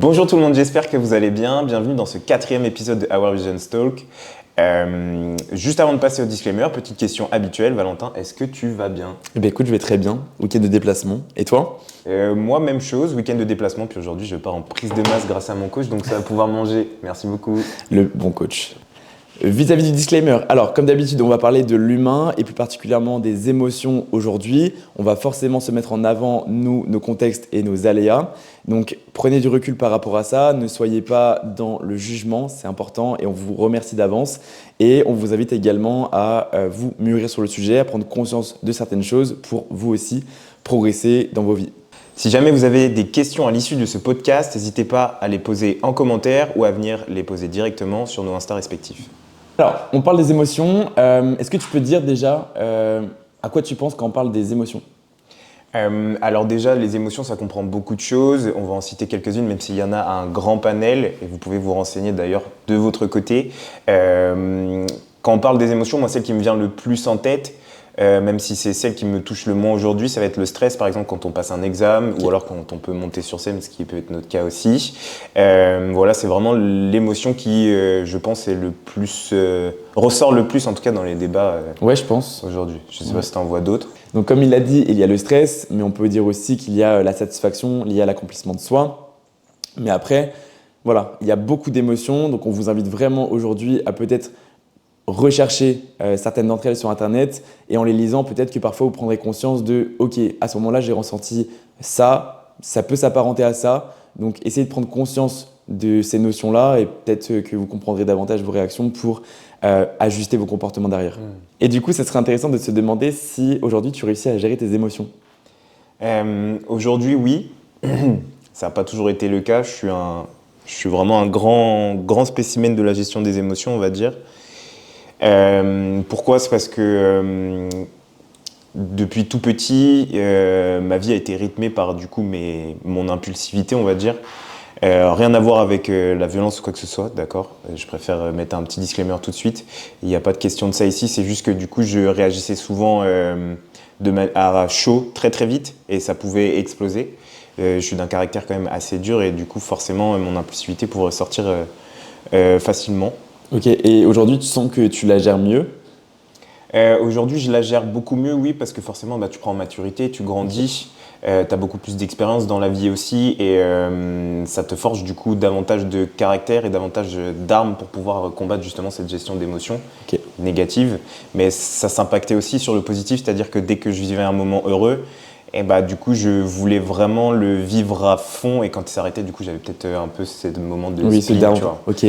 Bonjour tout le monde, j'espère que vous allez bien. Bienvenue dans ce 4e épisode de Our Vision Talk. Juste avant de passer au disclaimer, petite question habituelle. Valentin, est-ce que tu vas bien? Écoute, je vais très bien. Week-end de déplacement. Et toi? Moi, même chose, week-end de déplacement. Puis aujourd'hui, je pars en prise de masse grâce à mon coach, donc ça va pouvoir manger. Merci beaucoup. Le bon coach. Vis-à-vis du disclaimer, alors comme d'habitude, on va parler de l'humain et plus particulièrement des émotions aujourd'hui. On va forcément se mettre en avant, nous, nos contextes et nos aléas. Donc prenez du recul par rapport à ça, ne soyez pas dans le jugement, c'est important et on vous remercie d'avance. Et on vous invite également à vous mûrir sur le sujet, à prendre conscience de certaines choses pour vous aussi progresser dans vos vies. Si jamais vous avez des questions à l'issue de ce podcast, n'hésitez pas à les poser en commentaire ou à venir les poser directement sur nos Insta respectifs. Alors, on parle des émotions. Est-ce que tu peux dire déjà à quoi tu penses quand on parle des émotions? Alors déjà, les émotions, ça comprend beaucoup de choses. On va en citer quelques-unes, même s'il y en a un grand panel, et vous pouvez vous renseigner d'ailleurs de votre côté. Quand on parle des émotions, moi, celle qui me vient le plus en tête, même si c'est celle qui me touche le moins aujourd'hui, ça va être le stress, par exemple, quand on passe un examen, ou alors quand on peut monter sur scène, ce qui peut être notre cas aussi. Voilà, c'est vraiment l'émotion qui, je pense, est le plus, ressort le plus, en tout cas, dans les débats Ouais, je pense. aujourd'hui. Je ne sais pas si tu en vois d'autres. Donc, comme il l'a dit, il y a le stress, mais on peut dire aussi qu'il y a la satisfaction liée à l'accomplissement de soi. Mais après, voilà, il y a beaucoup d'émotions. Donc, on vous invite vraiment aujourd'hui à peut-être rechercher certaines d'entre elles sur Internet et en les lisant, peut-être que parfois vous prendrez conscience de « Ok, à ce moment-là, j'ai ressenti ça, ça peut s'apparenter à ça. » Donc, essayez de prendre conscience de ces notions-là et peut-être que vous comprendrez davantage vos réactions pour ajuster vos comportements derrière. Et du coup, ça serait intéressant de se demander si aujourd'hui, tu réussis à gérer tes émotions. Aujourd'hui, oui. Ça n'a pas toujours été le cas. Je suis vraiment un grand spécimen de la gestion des émotions, on va dire. Pourquoi? C'est parce que depuis tout petit, ma vie a été rythmée par du coup mon impulsivité, on va dire. Rien à voir avec la violence ou quoi que ce soit, d'accord? Je préfère mettre un petit disclaimer tout de suite. Il n'y a pas de question de ça ici, c'est juste que du coup je réagissais souvent à chaud très très vite et ça pouvait exploser. Je suis d'un caractère quand même assez dur et du coup forcément mon impulsivité pourrait ressortir facilement. Ok, et aujourd'hui, tu sens que tu la gères mieux? Aujourd'hui, je la gère beaucoup mieux, oui, parce que forcément, tu prends en maturité, tu grandis, tu as beaucoup plus d'expérience dans la vie aussi, et ça te forge du coup davantage de caractère et davantage d'armes pour pouvoir combattre justement cette gestion d'émotions négatives. Mais ça s'impactait aussi sur le positif, c'est-à-dire que dès que je vivais un moment heureux, et du coup, je voulais vraiment le vivre à fond, et quand il s'arrêtait, du coup, j'avais peut-être un peu ce moment de Oui, spleen, c'est down. tu vois. Ok.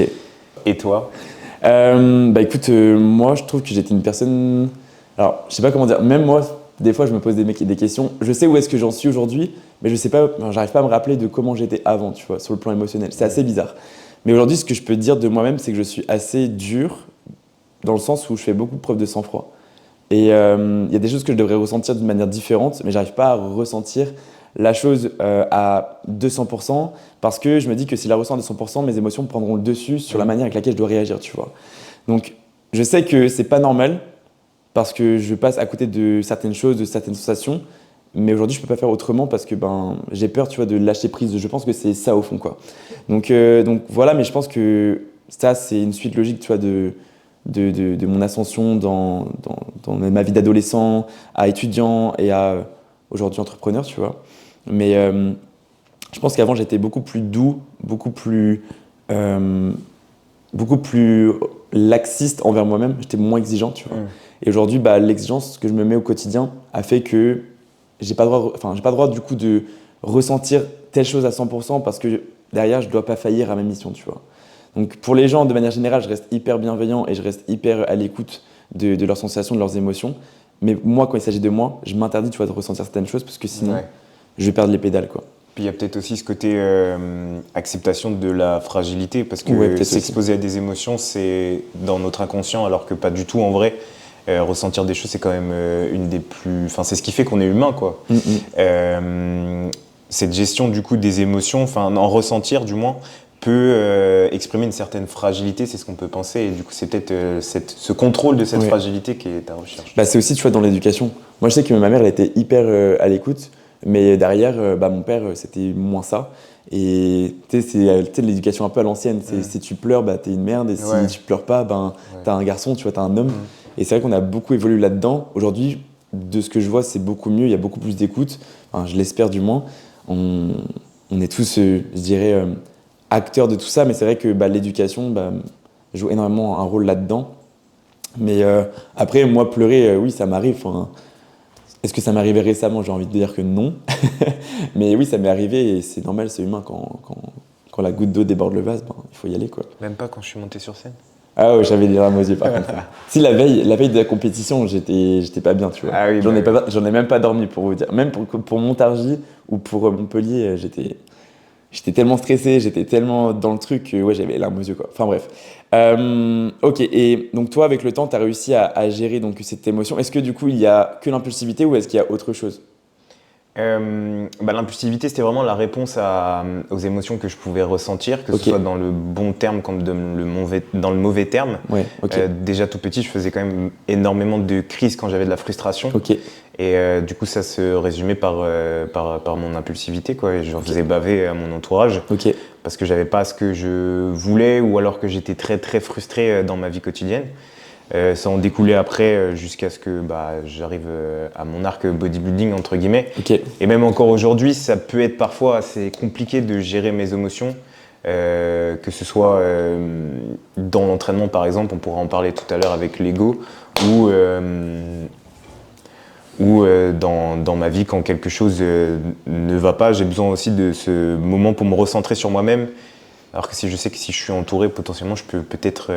Et toi? Écoute, moi je trouve que j'étais une personne. Alors, je sais pas comment dire, même moi, des fois je me pose des questions. Je sais où est-ce que j'en suis aujourd'hui, mais je sais pas, j'arrive pas à me rappeler de comment j'étais avant, tu vois, sur le plan émotionnel. C'est assez bizarre. Mais aujourd'hui, ce que je peux te dire de moi-même, c'est que je suis assez dur, dans le sens où je fais beaucoup preuve de sang-froid. Et il y a des choses que je devrais ressentir d'une manière différente, mais j'arrive pas à ressentir la chose à 200% parce que je me dis que si je la ressens à 200%, mes émotions prendront le dessus sur la manière avec laquelle je dois réagir, tu vois. Donc, je sais que c'est pas normal parce que je passe à côté de certaines choses, de certaines sensations, mais aujourd'hui, je peux pas faire autrement parce que j'ai peur, tu vois, de lâcher prise. Je pense que c'est ça au fond, quoi. Donc voilà, mais je pense que ça, c'est une suite logique, tu vois, de mon ascension dans ma vie d'adolescent, à étudiant et à aujourd'hui entrepreneur, tu vois. Mais je pense qu'avant, j'étais beaucoup plus doux, beaucoup plus laxiste envers moi-même. J'étais moins exigeant, tu vois. Et aujourd'hui, l'exigence que je me mets au quotidien a fait que j'ai pas le droit du coup de ressentir telle chose à 100% parce que derrière, je dois pas faillir à ma mission, tu vois. Donc pour les gens, de manière générale, je reste hyper bienveillant et je reste hyper à l'écoute de leurs sensations, de leurs émotions. Mais moi, quand il s'agit de moi, je m'interdis, tu vois, de ressentir certaines choses parce que sinon, je vais perdre les pédales, quoi. Puis il y a peut-être aussi ce côté acceptation de la fragilité, parce que s'exposer à des émotions, c'est dans notre inconscient, alors que pas du tout en vrai. Ressentir des choses, c'est quand même une des plus... Enfin, c'est ce qui fait qu'on est humain, quoi. Cette gestion, du coup, des émotions, enfin, en ressentir, du moins, peut exprimer une certaine fragilité, c'est ce qu'on peut penser. Et du coup, c'est peut-être ce contrôle de cette fragilité qui est ta recherche. C'est aussi, tu vois, dans l'éducation. Moi, je sais que ma mère, elle était hyper à l'écoute. Mais derrière, mon père, c'était moins ça. Et tu sais, c'est l'éducation un peu à l'ancienne. Si tu pleures, bah, t'es une merde. Et si tu pleures pas, ben, t'as un garçon, tu vois, t'as un homme. Et c'est vrai qu'on a beaucoup évolué là-dedans. Aujourd'hui, de ce que je vois, c'est beaucoup mieux. Il y a beaucoup plus d'écoute. Enfin, je l'espère du moins. On est tous, je dirais, acteurs de tout ça. Mais c'est vrai que bah, l'éducation joue énormément un rôle là-dedans. Mais après, moi, pleurer, oui, ça m'arrive. Enfin, est-ce que ça m'est arrivé récemment? J'ai envie de dire que non. Mais oui, ça m'est arrivé et c'est normal, c'est humain. Quand la goutte d'eau déborde le vase, ben, il faut y aller, quoi. Même pas quand je suis monté sur scène. Ah ouais, j'avais les larmes aux yeux par contre. Si la veille de la compétition, j'étais pas bien, tu vois. Ah oui, J'en ai même pas dormi pour vous dire. Même pour Montargis ou pour Montpellier, j'étais tellement stressé, j'étais tellement dans le truc que ouais, j'avais les larmes aux yeux, quoi. Enfin bref. Ok, et donc toi, avec le temps, tu as réussi à gérer donc, cette émotion. Est-ce que du coup, il y a que l'impulsivité ou est-ce qu'il y a autre chose? L'impulsivité, c'était vraiment la réponse aux émotions que je pouvais ressentir, que ce soit dans le bon terme comme dans le mauvais terme. Ouais, ok. Déjà tout petit, je faisais quand même énormément de crises quand j'avais de la frustration. Ok. Et du coup, ça se résumait par mon impulsivité, quoi. Et je faisais baver à mon entourage Ok. parce que j'avais pas ce que je voulais ou alors que j'étais très très frustré dans ma vie quotidienne. Ça en découlait après jusqu'à ce que j'arrive à mon arc bodybuilding entre guillemets. Ok. Et même encore aujourd'hui, ça peut être parfois assez compliqué de gérer mes émotions, que ce soit dans l'entraînement par exemple, on pourra en parler tout à l'heure avec l'ego, ou dans ma vie quand quelque chose ne va pas, j'ai besoin aussi de ce moment pour me recentrer sur moi-même. Alors que si je sais que si je suis entouré, potentiellement, je peux peut-être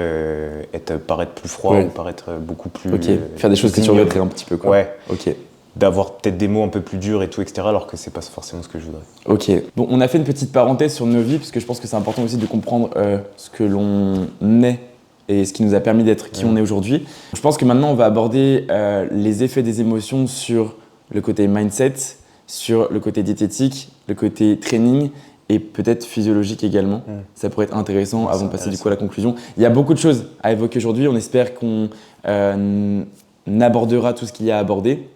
paraître plus froid ou paraître beaucoup plus... Ok, faire des choses que tu regretterais un petit peu, quoi. Ouais. Ok. D'avoir peut-être des mots un peu plus durs et tout, etc. Alors que c'est pas forcément ce que je voudrais. Ok. Bon, on a fait une petite parenthèse sur nos vies, parce que je pense que c'est important aussi de comprendre ce que l'on est et ce qui nous a permis d'être qui on est aujourd'hui. Je pense que maintenant, on va aborder les effets des émotions sur le côté mindset, sur le côté diététique, le côté training, et peut-être physiologique également. Ça pourrait être intéressant avant de passer du coup à la conclusion. Il y a beaucoup de choses à évoquer aujourd'hui. On espère qu'on abordera tout ce qu'il y a à aborder.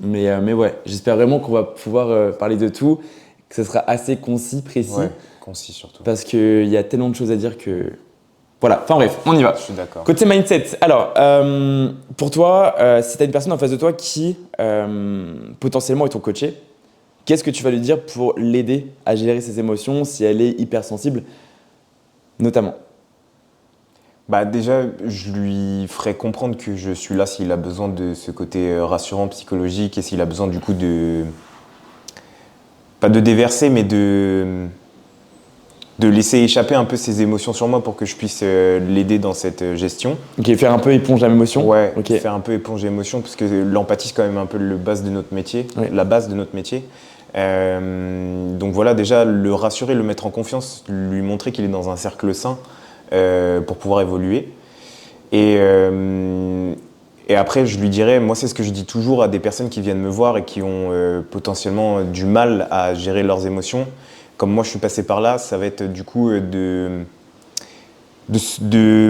Mais ouais, j'espère vraiment qu'on va pouvoir parler de tout, que ce sera assez concis, précis. Ouais, concis surtout. Parce qu'il y a tellement de choses à dire que... Voilà, enfin bref, on y va. Je suis d'accord. Côté mindset, alors, pour toi, si tu as une personne en face de toi qui potentiellement est ton coaché, qu'est-ce que tu vas lui dire pour l'aider à gérer ses émotions si elle est hypersensible, notamment? Déjà, je lui ferai comprendre que je suis là s'il a besoin de ce côté rassurant psychologique et s'il a besoin du coup pas de déverser, mais de laisser échapper un peu ses émotions sur moi pour que je puisse l'aider dans cette gestion. Ok, faire un peu éponge à l'émotion. Ouais, okay. Faire un peu éponge à l'émotion parce que l'empathie c'est quand même un peu la base de notre métier. Donc voilà, déjà le rassurer, le mettre en confiance, lui montrer qu'il est dans un cercle sain pour pouvoir évoluer. Et après, je lui dirais, moi c'est ce que je dis toujours à des personnes qui viennent me voir et qui ont potentiellement du mal à gérer leurs émotions. Comme moi je suis passé par là, ça va être du coup de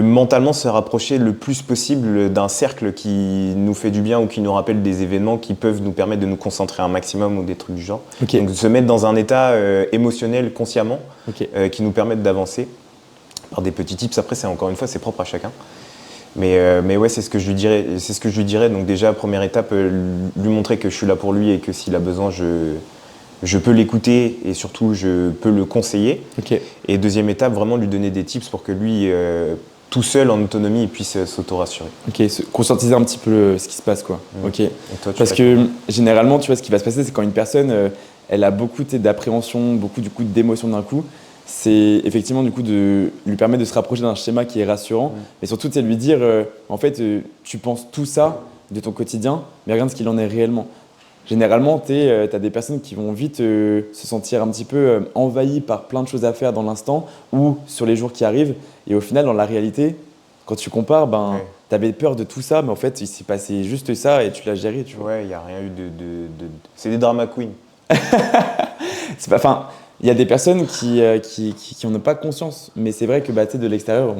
mentalement se rapprocher le plus possible d'un cercle qui nous fait du bien ou qui nous rappelle des événements qui peuvent nous permettre de nous concentrer un maximum ou des trucs du genre. Okay. Donc de se mettre dans un état émotionnel consciemment qui nous permette d'avancer par des petits tips. Après, encore une fois, c'est propre à chacun. Mais ouais, c'est ce que je lui dirais. Donc déjà, première étape, lui montrer que je suis là pour lui et que s'il a besoin, je peux l'écouter et surtout je peux le conseiller. Et deuxième étape, vraiment lui donner des tips pour que lui, tout seul en autonomie, il puisse s'auto-rassurer. Ok, conscientiser un petit peu ce qui se passe, quoi. Ok. Et toi, parce que généralement, tu vois, ce qui va se passer, c'est quand une personne, elle a beaucoup d'appréhension, beaucoup du coup d'émotions d'un coup. C'est effectivement du coup de lui permettre de se rapprocher d'un schéma qui est rassurant, mais surtout de lui dire, en fait, tu penses tout ça de ton quotidien, mais regarde ce qu'il en est réellement. Généralement, tu as des personnes qui vont vite se sentir un petit peu envahies par plein de choses à faire dans l'instant ou sur les jours qui arrivent. Et au final, dans la réalité, quand tu compares, tu avais peur de tout ça, mais en fait, il s'est passé juste ça et tu l'as géré. Tu vois. Ouais, il n'y a rien eu de... C'est des drama queens. Il y a des personnes qui n'en ont pas conscience, mais c'est vrai que de l'extérieur,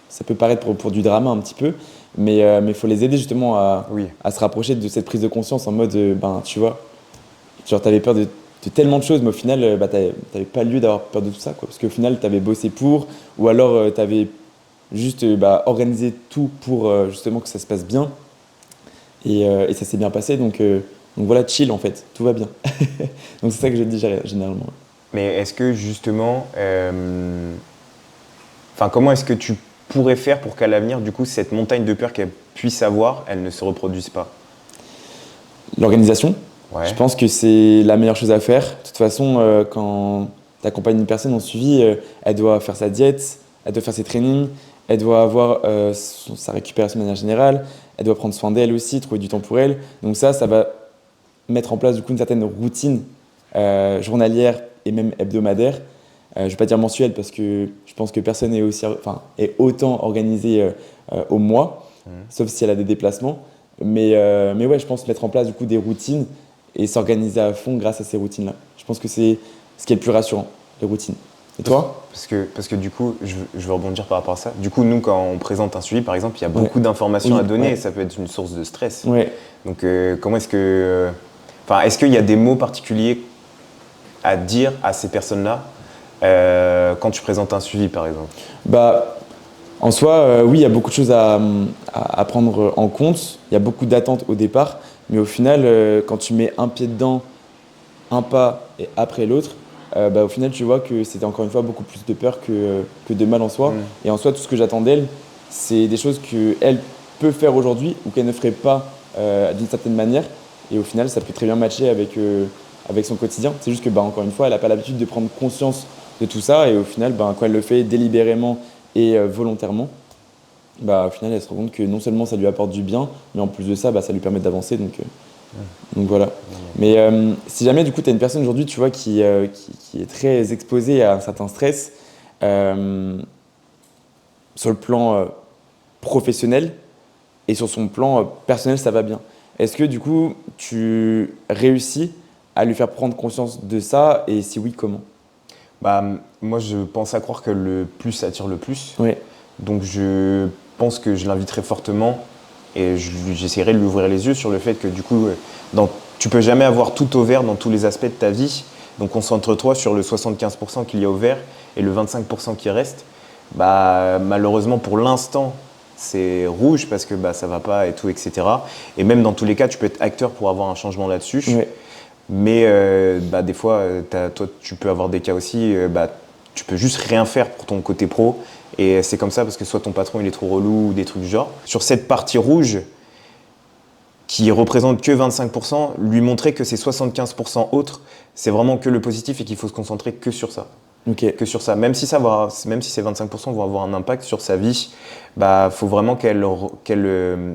ça peut paraître pour du drama un petit peu, mais il faut les aider justement à se rapprocher de cette prise de conscience en mode, tu vois, genre t'avais peur de de tellement de choses, mais au final, t'avais pas lieu d'avoir peur de tout ça, quoi. Parce qu'au final, t'avais bossé pour, ou alors t'avais juste organisé tout pour justement que ça se passe bien. Et ça s'est bien passé, donc voilà, chill en fait, tout va bien. Donc c'est ça que je dis généralement. Mais est-ce que justement, enfin, comment est-ce que tu pourrais faire pour qu'à l'avenir, du coup, cette montagne de peur qu'elle puisse avoir, elle ne se reproduise pas? L'organisation, Ouais. je pense que c'est la meilleure chose à faire. De toute façon, quand tu accompagnes une personne en suivi, elle doit faire sa diète, elle doit faire ses trainings, elle doit avoir sa récupération de manière générale, elle doit prendre soin d'elle aussi, trouver du temps pour elle. Donc ça va mettre en place du coup une certaine routine journalière et même hebdomadaire. Je ne vais pas dire mensuelle parce que je pense que personne est autant organisé au mois, sauf si elle a des déplacements. Mais ouais, je pense mettre en place du coup des routines et s'organiser à fond grâce à ces routines-là. Je pense que c'est ce qui est le plus rassurant, les routines. Et toi? Parce que du coup, je veux rebondir par rapport à ça. Du coup, nous, quand on présente un suivi, par exemple, il y a beaucoup Ouais. d'informations Oui, à donner ouais. et ça peut être une source de stress. Ouais. Donc, comment est-ce que. Enfin, est-ce qu'il y a des mots particuliers à dire à ces personnes-là quand tu présentes un suivi, par exemple? Bah, en soi, oui, il y a beaucoup de choses à prendre en compte. Il y a beaucoup d'attentes au départ. Mais au final, quand tu mets un pied dedans, un pas et après l'autre, au final, tu vois que c'était encore une fois beaucoup plus de peur que de mal en soi. Mm. Et en soi, tout ce que j'attends d'elle, c'est des choses qu'elle peut faire aujourd'hui ou qu'elle ne ferait pas d'une certaine manière. Et au final, ça peut très bien matcher avec son quotidien. C'est juste que, encore une fois, elle n'a pas l'habitude de prendre conscience de tout ça. Et au final, quand elle le fait délibérément et volontairement, au final, elle se rend compte que non seulement ça lui apporte du bien, mais en plus de ça, ça lui permet d'avancer. Donc voilà. Mais si jamais du coup tu as une personne aujourd'hui, tu vois, qui est très exposée à un certain stress, euh, sur le plan professionnel et sur son plan personnel, ça va bien. Est-ce que du coup tu réussis à lui faire prendre conscience de ça et si oui, comment? Bah, moi, je pense à croire que le plus attire le plus. Oui, Donc, je pense que je l'inviterai fortement et j'essaierai de lui ouvrir les yeux sur le fait que, du coup, tu peux jamais avoir tout au vert dans tous les aspects de ta vie. Donc, concentre-toi sur le 75% qu'il y a au vert et le 25% qui reste. Malheureusement, pour l'instant, c'est rouge parce que ça va pas et tout, etc. Et même dans tous les cas, tu peux être acteur pour avoir un changement là-dessus. oui, Mais des fois, toi, tu peux avoir des cas aussi, tu peux juste rien faire pour ton côté pro. Et c'est comme ça parce que soit ton patron il est trop relou ou des trucs du genre. Sur cette partie rouge, qui représente que 25%, lui montrer que ces 75% autres, c'est vraiment que le positif et qu'il faut se concentrer que sur ça. ok, Que sur ça. Même si ces 25% vont avoir un impact sur sa vie, faut vraiment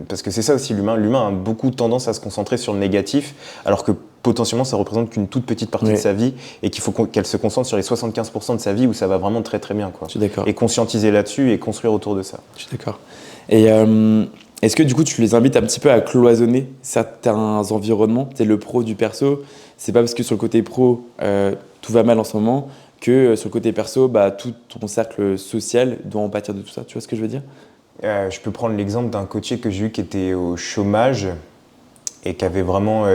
parce que c'est ça aussi l'humain. L'humain a beaucoup tendance à se concentrer sur le négatif, alors que potentiellement ça représente qu'une toute petite partie Ouais. de sa vie et qu'il faut qu'elle se concentre sur les 75% de sa vie où ça va vraiment très très bien, quoi. je suis d'accord. Et conscientiser là-dessus et construire autour de ça. Je suis d'accord. Et est-ce que du coup tu les invites un petit peu à cloisonner certains environnements, c'est le pro du perso, c'est pas parce que sur le côté pro tout va mal en ce moment que sur le côté perso, tout ton cercle social doit en pâtir de tout ça, tu vois ce que je veux dire? Je peux prendre l'exemple d'un coaché que j'ai eu qui était au chômage et qui avait vraiment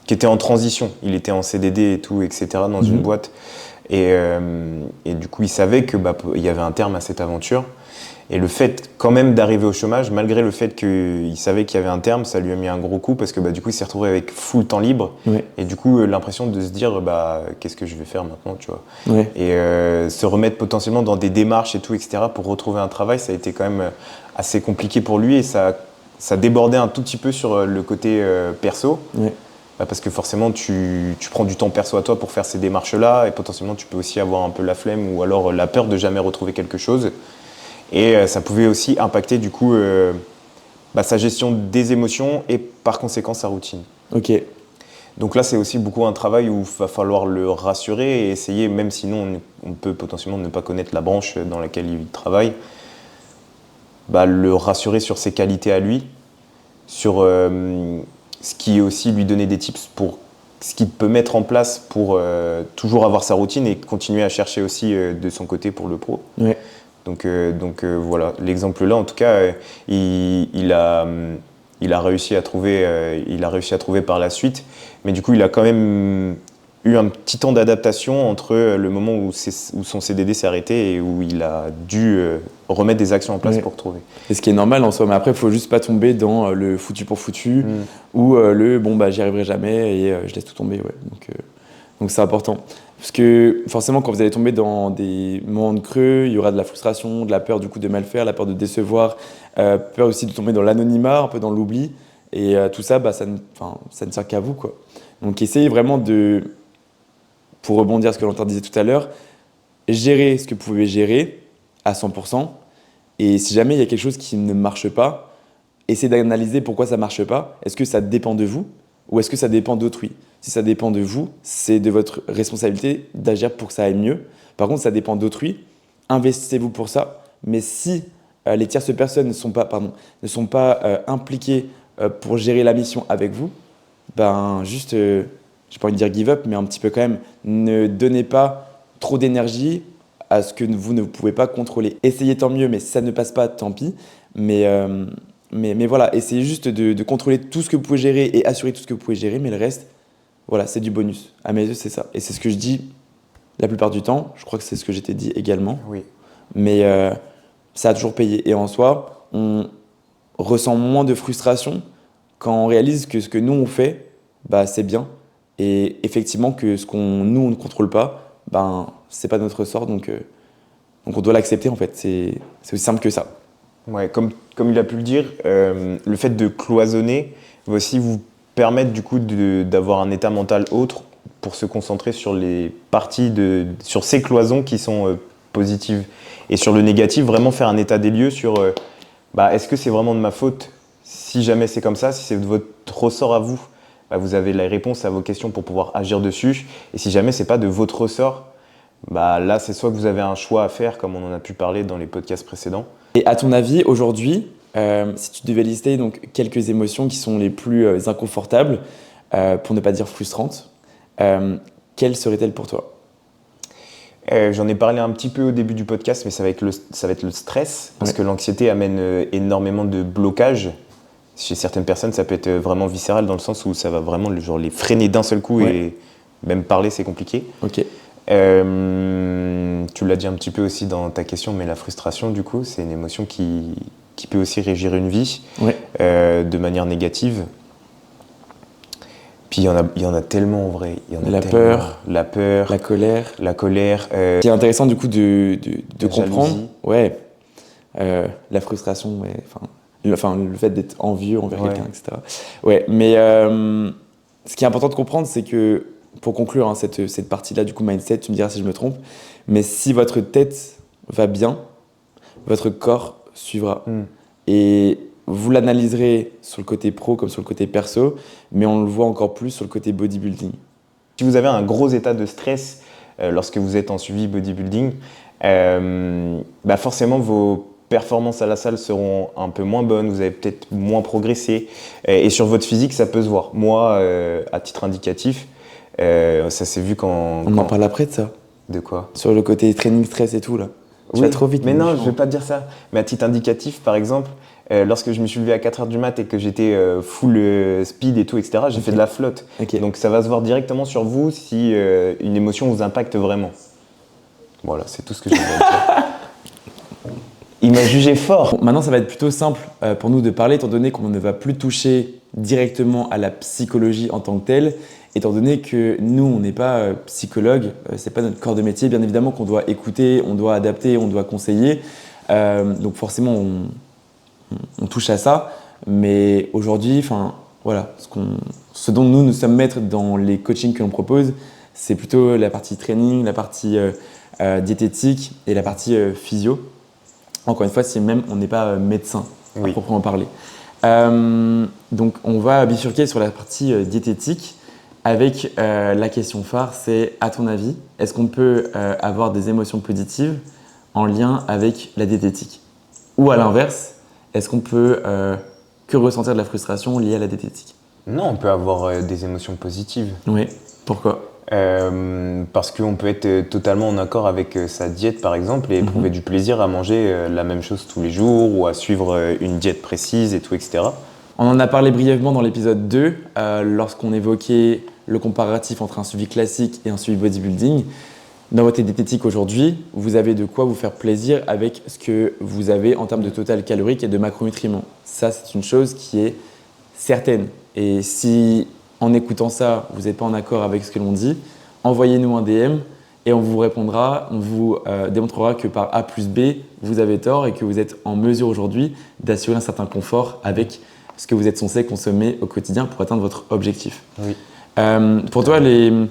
qui était en transition. Il était en CDD et tout, etc. dans une boîte. Et du coup, il savait que il y avait un terme à cette aventure. Et le fait quand même d'arriver au chômage, malgré le fait qu'il savait qu'il y avait un terme, ça lui a mis un gros coup parce que du coup, il s'est retrouvé avec full temps libre. Ouais. Et du coup, l'impression de se dire, qu'est-ce que je vais faire maintenant, tu vois. Ouais. Et se remettre potentiellement dans des démarches et tout, etc. pour retrouver un travail, ça a été quand même assez compliqué pour lui et ça débordait un tout petit peu sur le côté perso. Ouais. Parce que forcément, tu prends du temps perso à toi pour faire ces démarches-là et potentiellement, tu peux aussi avoir un peu la flemme ou alors la peur de jamais retrouver quelque chose. Et ça pouvait aussi impacter du coup sa gestion des émotions et par conséquent sa routine. Ok. Donc là, c'est aussi beaucoup un travail où il va falloir le rassurer et essayer, même sinon on peut potentiellement ne pas connaître la branche dans laquelle il travaille, le rassurer sur ses qualités à lui, sur ce qui est aussi lui donner des tips pour ce qu'il peut mettre en place pour toujours avoir sa routine et continuer à chercher aussi de son côté pour le pro. Ouais. Donc voilà, l'exemple là, en tout cas, il a il a réussi à trouver par la suite. Mais du coup, il a quand même eu un petit temps d'adaptation entre le moment où son CDD s'est arrêté et où il a dû remettre des actions en place pour trouver. Et ce qui est normal en soi, mais après, il faut juste pas tomber dans le foutu pour foutu ou j'y arriverai jamais et je laisse tout tomber. Ouais. Donc c'est important. Parce que forcément, quand vous allez tomber dans des moments de creux, il y aura de la frustration, de la peur du coup de mal faire, la peur de décevoir, peur aussi de tomber dans l'anonymat, un peu dans l'oubli. Et tout ça, ça ne sert qu'à vous, quoi. Donc essayez vraiment pour rebondir à ce que Valentin disait tout à l'heure, gérer ce que vous pouvez gérer à 100%. Et si jamais il y a quelque chose qui ne marche pas, essayez d'analyser pourquoi ça ne marche pas. Est-ce que ça dépend de vous ou est-ce que ça dépend d'autrui ? Si ça dépend de vous, c'est de votre responsabilité d'agir pour que ça aille mieux. Par contre, ça dépend d'autrui, investissez-vous pour ça. Mais si les tierces personnes ne sont pas impliquées pour gérer la mission avec vous, j'ai pas envie de dire give up, mais un petit peu quand même, ne donnez pas trop d'énergie à ce que vous ne pouvez pas contrôler. Essayez tant mieux, mais si ça ne passe pas, tant pis. Mais voilà, essayez juste de contrôler tout ce que vous pouvez gérer et assurer tout ce que vous pouvez gérer, mais le reste, voilà, c'est du bonus. À mes yeux, c'est ça. Et c'est ce que je dis la plupart du temps. Je crois que c'est ce que j'étais dit également. Oui. Mais ça a toujours payé. Et en soi, on ressent moins de frustration quand on réalise que ce que nous, on fait, c'est bien. Et effectivement, que ce nous, on ne contrôle pas, c'est pas notre sort. Donc on doit l'accepter, en fait. C'est aussi simple que ça. Ouais, comme il a pu le dire, le fait de cloisonner va aussi vous permettre du coup d'avoir un état mental autre pour se concentrer sur les parties sur ces cloisons qui sont positives. Et sur le négatif, vraiment faire un état des lieux sur est-ce que c'est vraiment de ma faute si jamais c'est comme ça, si c'est de votre ressort à vous, vous avez les réponses à vos questions pour pouvoir agir dessus. Et si jamais c'est pas de votre ressort, là c'est soit que vous avez un choix à faire comme on en a pu parler dans les podcasts précédents. Et à ton avis, aujourd'hui, si tu devais lister donc, quelques émotions qui sont les plus inconfortables, pour ne pas dire frustrantes, quelles seraient-elles pour toi ? J'en ai parlé un petit peu au début du podcast, mais ça va être le stress, parce que l'anxiété amène énormément de blocages. Chez certaines personnes, ça peut être vraiment viscéral dans le sens où ça va vraiment les freiner d'un seul coup et même parler, c'est compliqué. Ok. Tu l'as dit un petit peu aussi dans ta question, mais la frustration, du coup, c'est une émotion qui peut aussi régir une vie de manière négative. Puis il y en a tellement en vrai. La peur, la colère. Ce qui est intéressant du coup de comprendre. La frustration, le fait d'être envieux envers quelqu'un, etc. Ouais, mais ce qui est important de comprendre, c'est que pour conclure cette partie-là du coup mindset, tu me diras si je me trompe, mais si votre tête va bien, votre corps suivra. Et vous l'analyserez sur le côté pro comme sur le côté perso, mais on le voit encore plus sur le côté bodybuilding. Si vous avez un gros état de stress lorsque vous êtes en suivi bodybuilding, forcément vos performances à la salle seront un peu moins bonnes, vous allez peut-être moins progresser, et sur votre physique ça peut se voir. Moi, à titre indicatif, ça s'est vu quand... On en parle après de ça. De quoi ? Sur le côté training stress et tout là. Tu vas trop vite. Mais non, je ne vais pas te dire ça. Mais à titre indicatif, par exemple, lorsque je me suis levé à 4h du mat et que j'étais full speed et tout, etc., j'ai fait de la flotte. Donc ça va se voir directement sur vous si une émotion vous impacte vraiment. Voilà, c'est tout ce que j'ai à dire. Il m'a jugé fort. Bon, maintenant, ça va être plutôt simple pour nous de parler, étant donné qu'on ne va plus toucher directement à la psychologie en tant que telle, étant donné que nous, on n'est pas psychologue, c'est pas notre corps de métier. Bien évidemment qu'on doit écouter, on doit adapter, on doit conseiller. Donc forcément, on touche à ça. Mais aujourd'hui, voilà, ce dont nous sommes maîtres dans les coachings que l'on propose, c'est plutôt la partie training, la partie diététique et la partie physio. Encore une fois, si même on n'est pas médecin, à proprement parler. Donc, on va bifurquer sur la partie diététique avec la question phare, c'est à ton avis, est-ce qu'on peut avoir des émotions positives en lien avec la diététique ? Ou à l'inverse, est-ce qu'on peut que ressentir de la frustration liée à la diététique ? Non, on peut avoir des émotions positives. Oui, pourquoi ? Parce qu'on peut être totalement en accord avec sa diète par exemple et éprouver du plaisir à manger la même chose tous les jours ou à suivre une diète précise et tout, etc. On en a parlé brièvement dans l'épisode 2, lorsqu'on évoquait le comparatif entre un suivi classique et un suivi bodybuilding. Dans votre diététique aujourd'hui, vous avez de quoi vous faire plaisir avec ce que vous avez en termes de total calorique et de macronutriments. Ça, c'est une chose qui est certaine. Et si, en écoutant ça, vous n'êtes pas en accord avec ce que l'on dit, envoyez-nous un DM et on vous répondra, on vous démontrera que par A plus B, vous avez tort et que vous êtes en mesure aujourd'hui d'assurer un certain confort avec ce que vous êtes censé consommer au quotidien pour atteindre votre objectif. Oui. Pour toi, les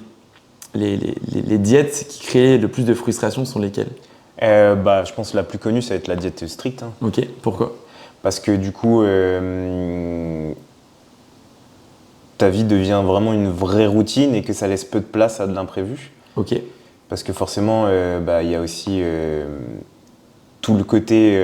diètes qui créent le plus de frustration sont lesquelles? Je pense que la plus connue, ça va être la diète stricte. Hein. Ok, pourquoi? Parce que du coup, ta vie devient vraiment une vraie routine et que ça laisse peu de place à de l'imprévu. Ok. Parce que forcément, y a aussi tout le côté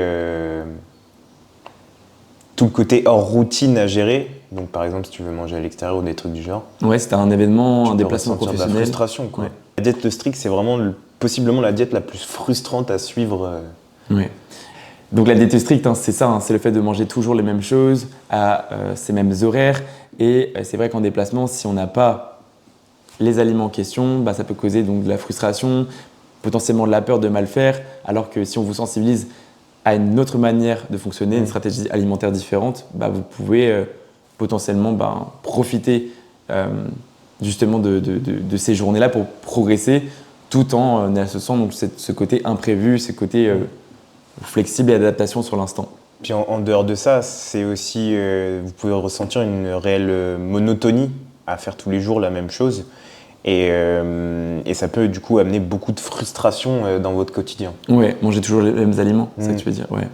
hors routine à gérer. Donc par exemple, si tu veux manger à l'extérieur ou des trucs du genre. Ouais, c'était un événement, un déplacement ressentir professionnel. de la frustration, quoi. Ouais. La diète stricte, c'est vraiment possiblement la diète la plus frustrante à suivre. Ouais. Donc la diète stricte, c'est ça, c'est le fait de manger toujours les mêmes choses, à ces mêmes horaires. Et c'est vrai qu'en déplacement, si on n'a pas les aliments en question, ça peut causer donc de la frustration, potentiellement de la peur de mal faire, alors que si on vous sensibilise à une autre manière de fonctionner, une stratégie alimentaire différente, vous pouvez potentiellement profiter justement de ces journées-là pour progresser tout en associant donc ce côté imprévu, ce côté flexible et adaptation sur l'instant. Puis en dehors de ça, c'est aussi, vous pouvez ressentir une réelle monotonie à faire tous les jours la même chose. Et ça peut du coup amener beaucoup de frustration dans votre quotidien. Ouais, manger toujours les mêmes aliments, c'est ça que tu veux dire. Ouais.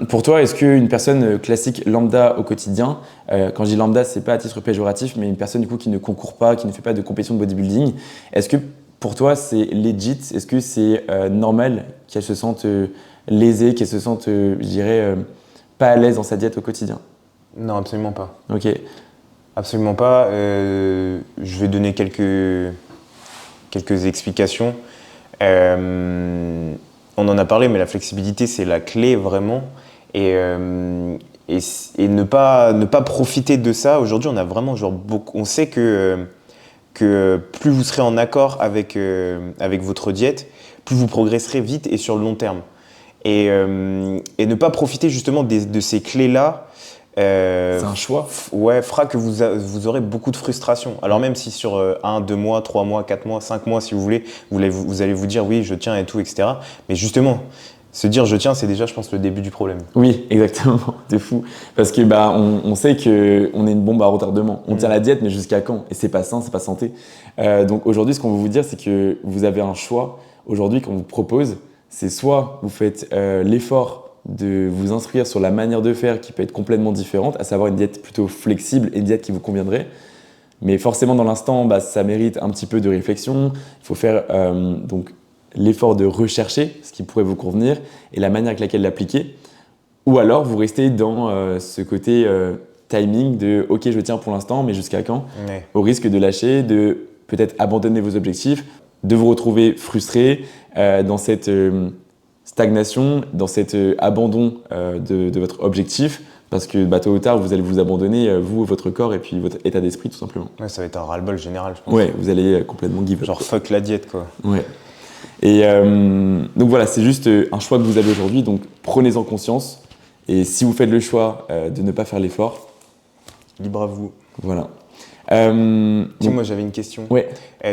Pour toi, est-ce qu'une personne classique lambda au quotidien, quand je dis lambda, c'est pas à titre péjoratif, mais une personne du coup qui ne concourt pas, qui ne fait pas de compétition de bodybuilding, est-ce que pour toi c'est legit? Est-ce que c'est normal qu'elle se sente lésée, qu'elle se sente, je dirais, pas à l'aise dans sa diète au quotidien? Non, absolument pas. Ok. Absolument pas. Je vais donner quelques explications. On en a parlé, mais la flexibilité, c'est la clé vraiment. Et ne pas profiter de ça. Aujourd'hui, on a vraiment on sait que plus vous serez en accord avec votre diète, plus vous progresserez vite et sur le long terme. Et ne pas profiter justement de ces clés-là. C'est un choix. Ouais, fera que vous aurez beaucoup de frustration. Alors même si sur 1, 2 mois, 3 mois, 4 mois, 5 mois, si vous voulez, vous allez vous dire oui, je tiens et tout, etc. Mais justement, se dire je tiens, c'est déjà, je pense, le début du problème. Oui, exactement, c'est fou. Parce que on sait qu'on est une bombe à retardement. On tient la diète, mais jusqu'à quand? Et c'est pas sain, c'est pas santé. Donc aujourd'hui, ce qu'on veut vous dire, c'est que vous avez un choix. Aujourd'hui, qu'on vous propose, c'est soit vous faites l'effort de vous instruire sur la manière de faire qui peut être complètement différente, à savoir une diète plutôt flexible et une diète qui vous conviendrait. Mais forcément, dans l'instant, ça mérite un petit peu de réflexion. Il faut faire donc l'effort de rechercher ce qui pourrait vous convenir et la manière avec laquelle l'appliquer. Ou alors, vous restez dans ce côté timing de « ok, je tiens pour l'instant, mais jusqu'à quand ?» Au risque de lâcher, de peut-être abandonner vos objectifs, de vous retrouver frustré dans cette stagnation, dans cet abandon de votre objectif, parce que tôt ou tard, vous allez vous abandonner, vous, votre corps et puis votre état d'esprit, tout simplement. Ouais, ça va être un ras-le-bol général, je pense. Ouais, vous allez complètement give up. Genre fuck la diète, quoi. Ouais. Et donc voilà, c'est juste un choix que vous avez aujourd'hui, donc prenez-en conscience. Et si vous faites le choix de ne pas faire l'effort, libre à vous. Voilà. Moi j'avais une question. Ouais.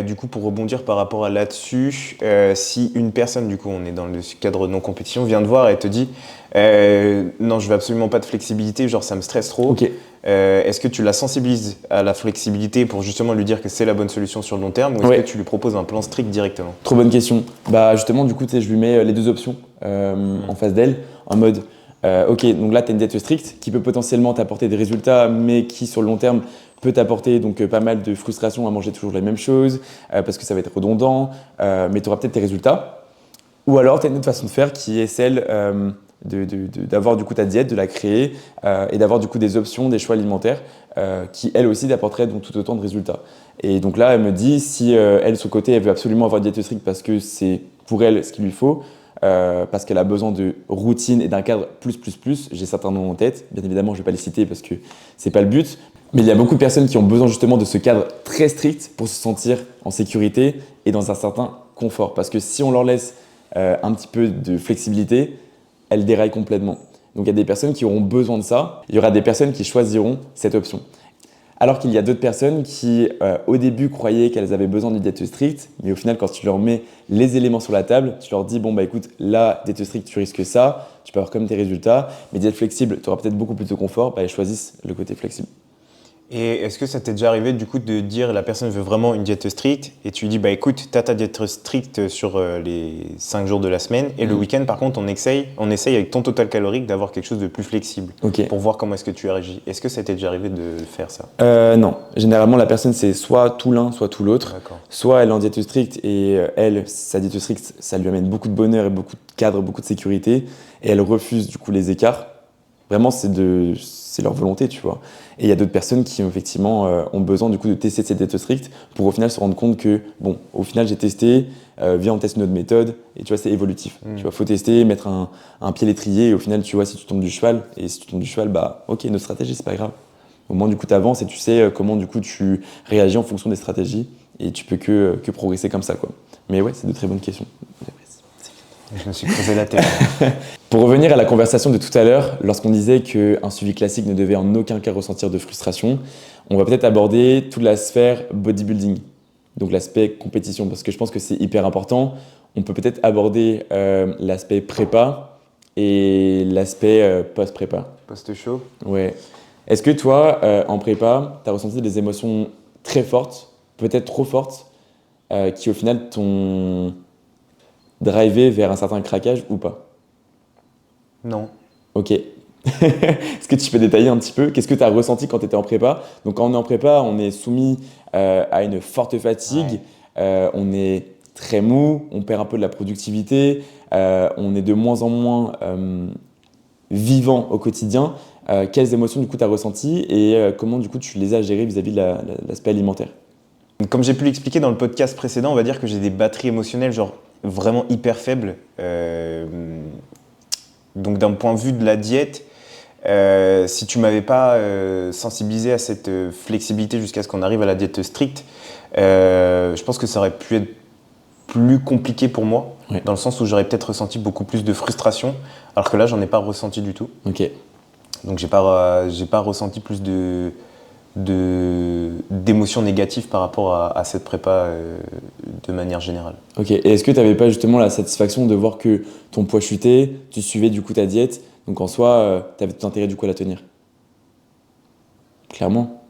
Du coup, pour rebondir par rapport à là-dessus, si une personne, du coup, on est dans le cadre de non-compétition, vient te voir et te dit non, je veux absolument pas de flexibilité, genre ça me stresse trop. Ok. Est-ce que tu la sensibilises à la flexibilité pour justement lui dire que c'est la bonne solution sur le long terme, ou est-ce que tu lui proposes un plan strict directement? Trop bonne question. Justement, du coup, je lui mets les deux options en face d'elle, en mode ok, donc là, tu as une diète stricte qui peut potentiellement t'apporter des résultats, mais qui, sur le long terme, peut t'apporter donc pas mal de frustration à manger toujours la même chose, parce que ça va être redondant, mais tu auras peut-être tes résultats. Ou alors, tu as une autre façon de faire qui est celle d'avoir du coup ta diète, de la créer, et d'avoir du coup des options, des choix alimentaires qui, elles aussi, t'apporteraient donc tout autant de résultats. Et donc là, elle me dit, si elle, de son côté, elle veut absolument avoir une diète stricte parce que c'est pour elle ce qu'il lui faut, parce qu'elle a besoin de routine et d'un cadre plus. J'ai certains noms en tête, bien évidemment je ne vais pas les citer parce que c'est pas le but, mais il y a beaucoup de personnes qui ont besoin justement de ce cadre très strict pour se sentir en sécurité et dans un certain confort. Parce que si on leur laisse un petit peu de flexibilité, elles déraillent complètement. Donc il y a des personnes qui auront besoin de ça, il y aura des personnes qui choisiront cette option. Alors qu'il y a d'autres personnes qui, au début, croyaient qu'elles avaient besoin d'une diète stricte, mais au final, quand tu leur mets les éléments sur la table, tu leur dis, bon, bah écoute, là, diète stricte, tu risques ça, tu peux avoir comme tes résultats, mais diète flexible, tu auras peut-être beaucoup plus de confort, bah, elles choisissent le côté flexible. Et est-ce que ça t'est déjà arrivé du coup de dire la personne veut vraiment une diète stricte et tu lui dis bah écoute, t'as ta diète stricte sur les 5 jours de la semaine et le week-end par contre on essaye avec ton total calorique d'avoir quelque chose de plus flexible pour voir comment est-ce que tu réagis. Est-ce que ça t'est déjà arrivé de faire ça? Non, généralement la personne c'est soit tout l'un, soit tout l'autre. D'accord. Soit elle est en diète stricte et elle, sa diète stricte, ça lui amène beaucoup de bonheur et beaucoup de cadre, beaucoup de sécurité et elle refuse du coup les écarts. Vraiment c'est leur volonté, tu vois. Et il y a d'autres personnes qui effectivement ont besoin du coup de tester cette diète stricte pour au final se rendre compte que bon, au final j'ai testé, viens on teste une autre méthode et tu vois c'est évolutif. Tu vois, faut tester, mettre un pied à l'étrier et au final tu vois si tu tombes du cheval et si tu tombes du cheval bah ok notre stratégie c'est pas grave. Au moins du coup tu avances et tu sais comment du coup tu réagis en fonction des stratégies et tu peux que progresser comme ça quoi. Mais ouais c'est de très bonnes questions. Je me suis creusé la tête. Pour revenir à la conversation de tout à l'heure, lorsqu'on disait qu'un suivi classique ne devait en aucun cas ressentir de frustration, on va peut-être aborder toute la sphère bodybuilding, donc l'aspect compétition, parce que je pense que c'est hyper important. On peut peut-être aborder l'aspect prépa et l'aspect post-prépa. Post-show. Ouais. Est-ce que toi, en prépa, tu as ressenti des émotions très fortes, peut-être trop fortes, qui au final t'ont drivé vers un certain craquage ou pas? Non. Ok. Est-ce que tu peux détailler un petit peu? Qu'est-ce que tu as ressenti quand tu étais en prépa? Donc quand on est en prépa, on est soumis à une forte fatigue, on est très mou, on perd un peu de la productivité, on est de moins en moins vivant au quotidien. Quelles émotions du coup tu as ressenties et comment du coup tu les as gérées vis-à-vis de l'aspect alimentaire? Comme j'ai pu l'expliquer dans le podcast précédent, on va dire que j'ai des batteries émotionnelles genre vraiment hyper faibles. Donc d'un point de vue de la diète, si tu m'avais pas sensibilisé à cette flexibilité jusqu'à ce qu'on arrive à la diète stricte, je pense que ça aurait pu être plus compliqué pour moi, dans le sens où j'aurais peut-être ressenti beaucoup plus de frustration, alors que là j'en ai pas ressenti du tout. Ok. Donc j'ai pas ressenti plus d'émotions négatives par rapport à cette prépa de manière générale. Ok, et est-ce que tu n'avais pas justement la satisfaction de voir que ton poids chutait, tu suivais du coup ta diète, donc en soi, tu avais tout intérêt du coup à la tenir? Clairement.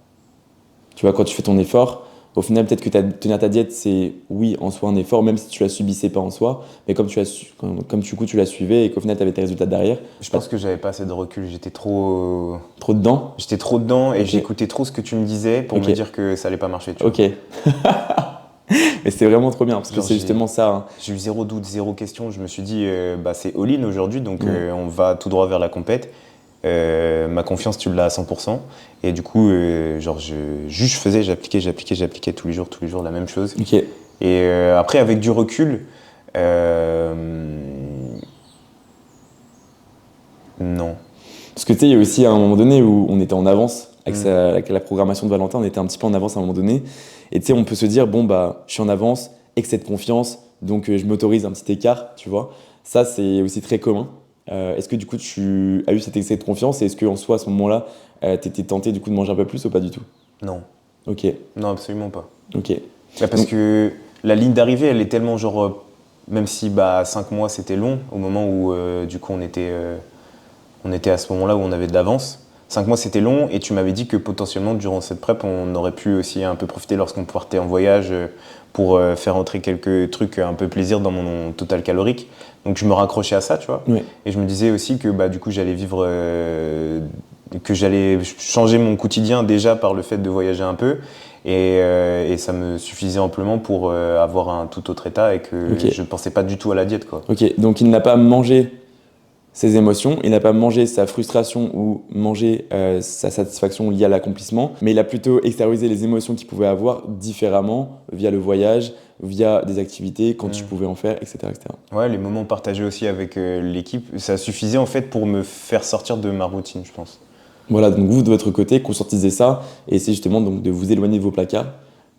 Tu vois, quand tu fais ton effort, au final, peut-être que tenir ta diète, c'est oui, en soi un effort, même si tu la subissais pas en soi, mais comme du coup tu la suivais et qu'au final tu avais tes résultats derrière. Je pense que j'avais pas assez de recul, j'étais trop dedans. J'étais trop dedans et Ok. j'écoutais trop ce que tu me disais pour me dire que ça allait pas marcher. Tu vois. Ok. Mais c'était vraiment trop bien, parce que Genre, c'est justement ça. Hein. J'ai eu zéro doute, zéro question. Je me suis dit, c'est all-in aujourd'hui, donc on va tout droit vers la compète. Ma confiance, tu l'as à 100%. Et du coup, j'appliquais tous les jours la même chose. Ok. Et après, avec du recul, non. Parce que tu sais, il y a aussi à un moment donné où on était en avance avec la programmation de Valentin, on était un petit peu en avance à un moment donné. Et tu sais, on peut se dire, bon, bah, je suis en avance, excès de confiance, donc je m'autorise un petit écart, tu vois. Ça, c'est aussi très commun. Est-ce que du coup, tu as eu cet excès de confiance et est-ce qu'en soi, à ce moment-là, tu étais tenté du coup de manger un peu plus ou pas du tout? Non. Ok. Non, absolument pas. Ok. Parce que la ligne d'arrivée, elle est tellement genre, même si 5 mois c'était long, au moment où du coup on était à ce moment-là où on avait de l'avance. 5 mois c'était long et tu m'avais dit que potentiellement durant cette prep on aurait pu aussi un peu profiter lorsqu'on partait en voyage pour faire entrer quelques trucs un peu plaisir dans mon total calorique. Donc je me raccrochais à ça, tu vois. Oui. Et je me disais aussi que du coup j'allais vivre, que j'allais changer mon quotidien déjà par le fait de voyager un peu. Et ça me suffisait amplement pour avoir un tout autre état et que je ne pensais pas du tout à la diète, quoi. Ok, donc il n'a pas mangé ses émotions, il n'a pas mangé sa frustration ou mangé sa satisfaction liée à l'accomplissement, mais il a plutôt extériorisé les émotions qu'il pouvait avoir différemment via le voyage, via des activités, quand tu pouvais en faire, etc., etc. Ouais, les moments partagés aussi avec l'équipe, ça suffisait en fait pour me faire sortir de ma routine, je pense. Voilà, donc vous, de votre côté, conscientisez ça et essayez justement donc, de vous éloigner de vos placards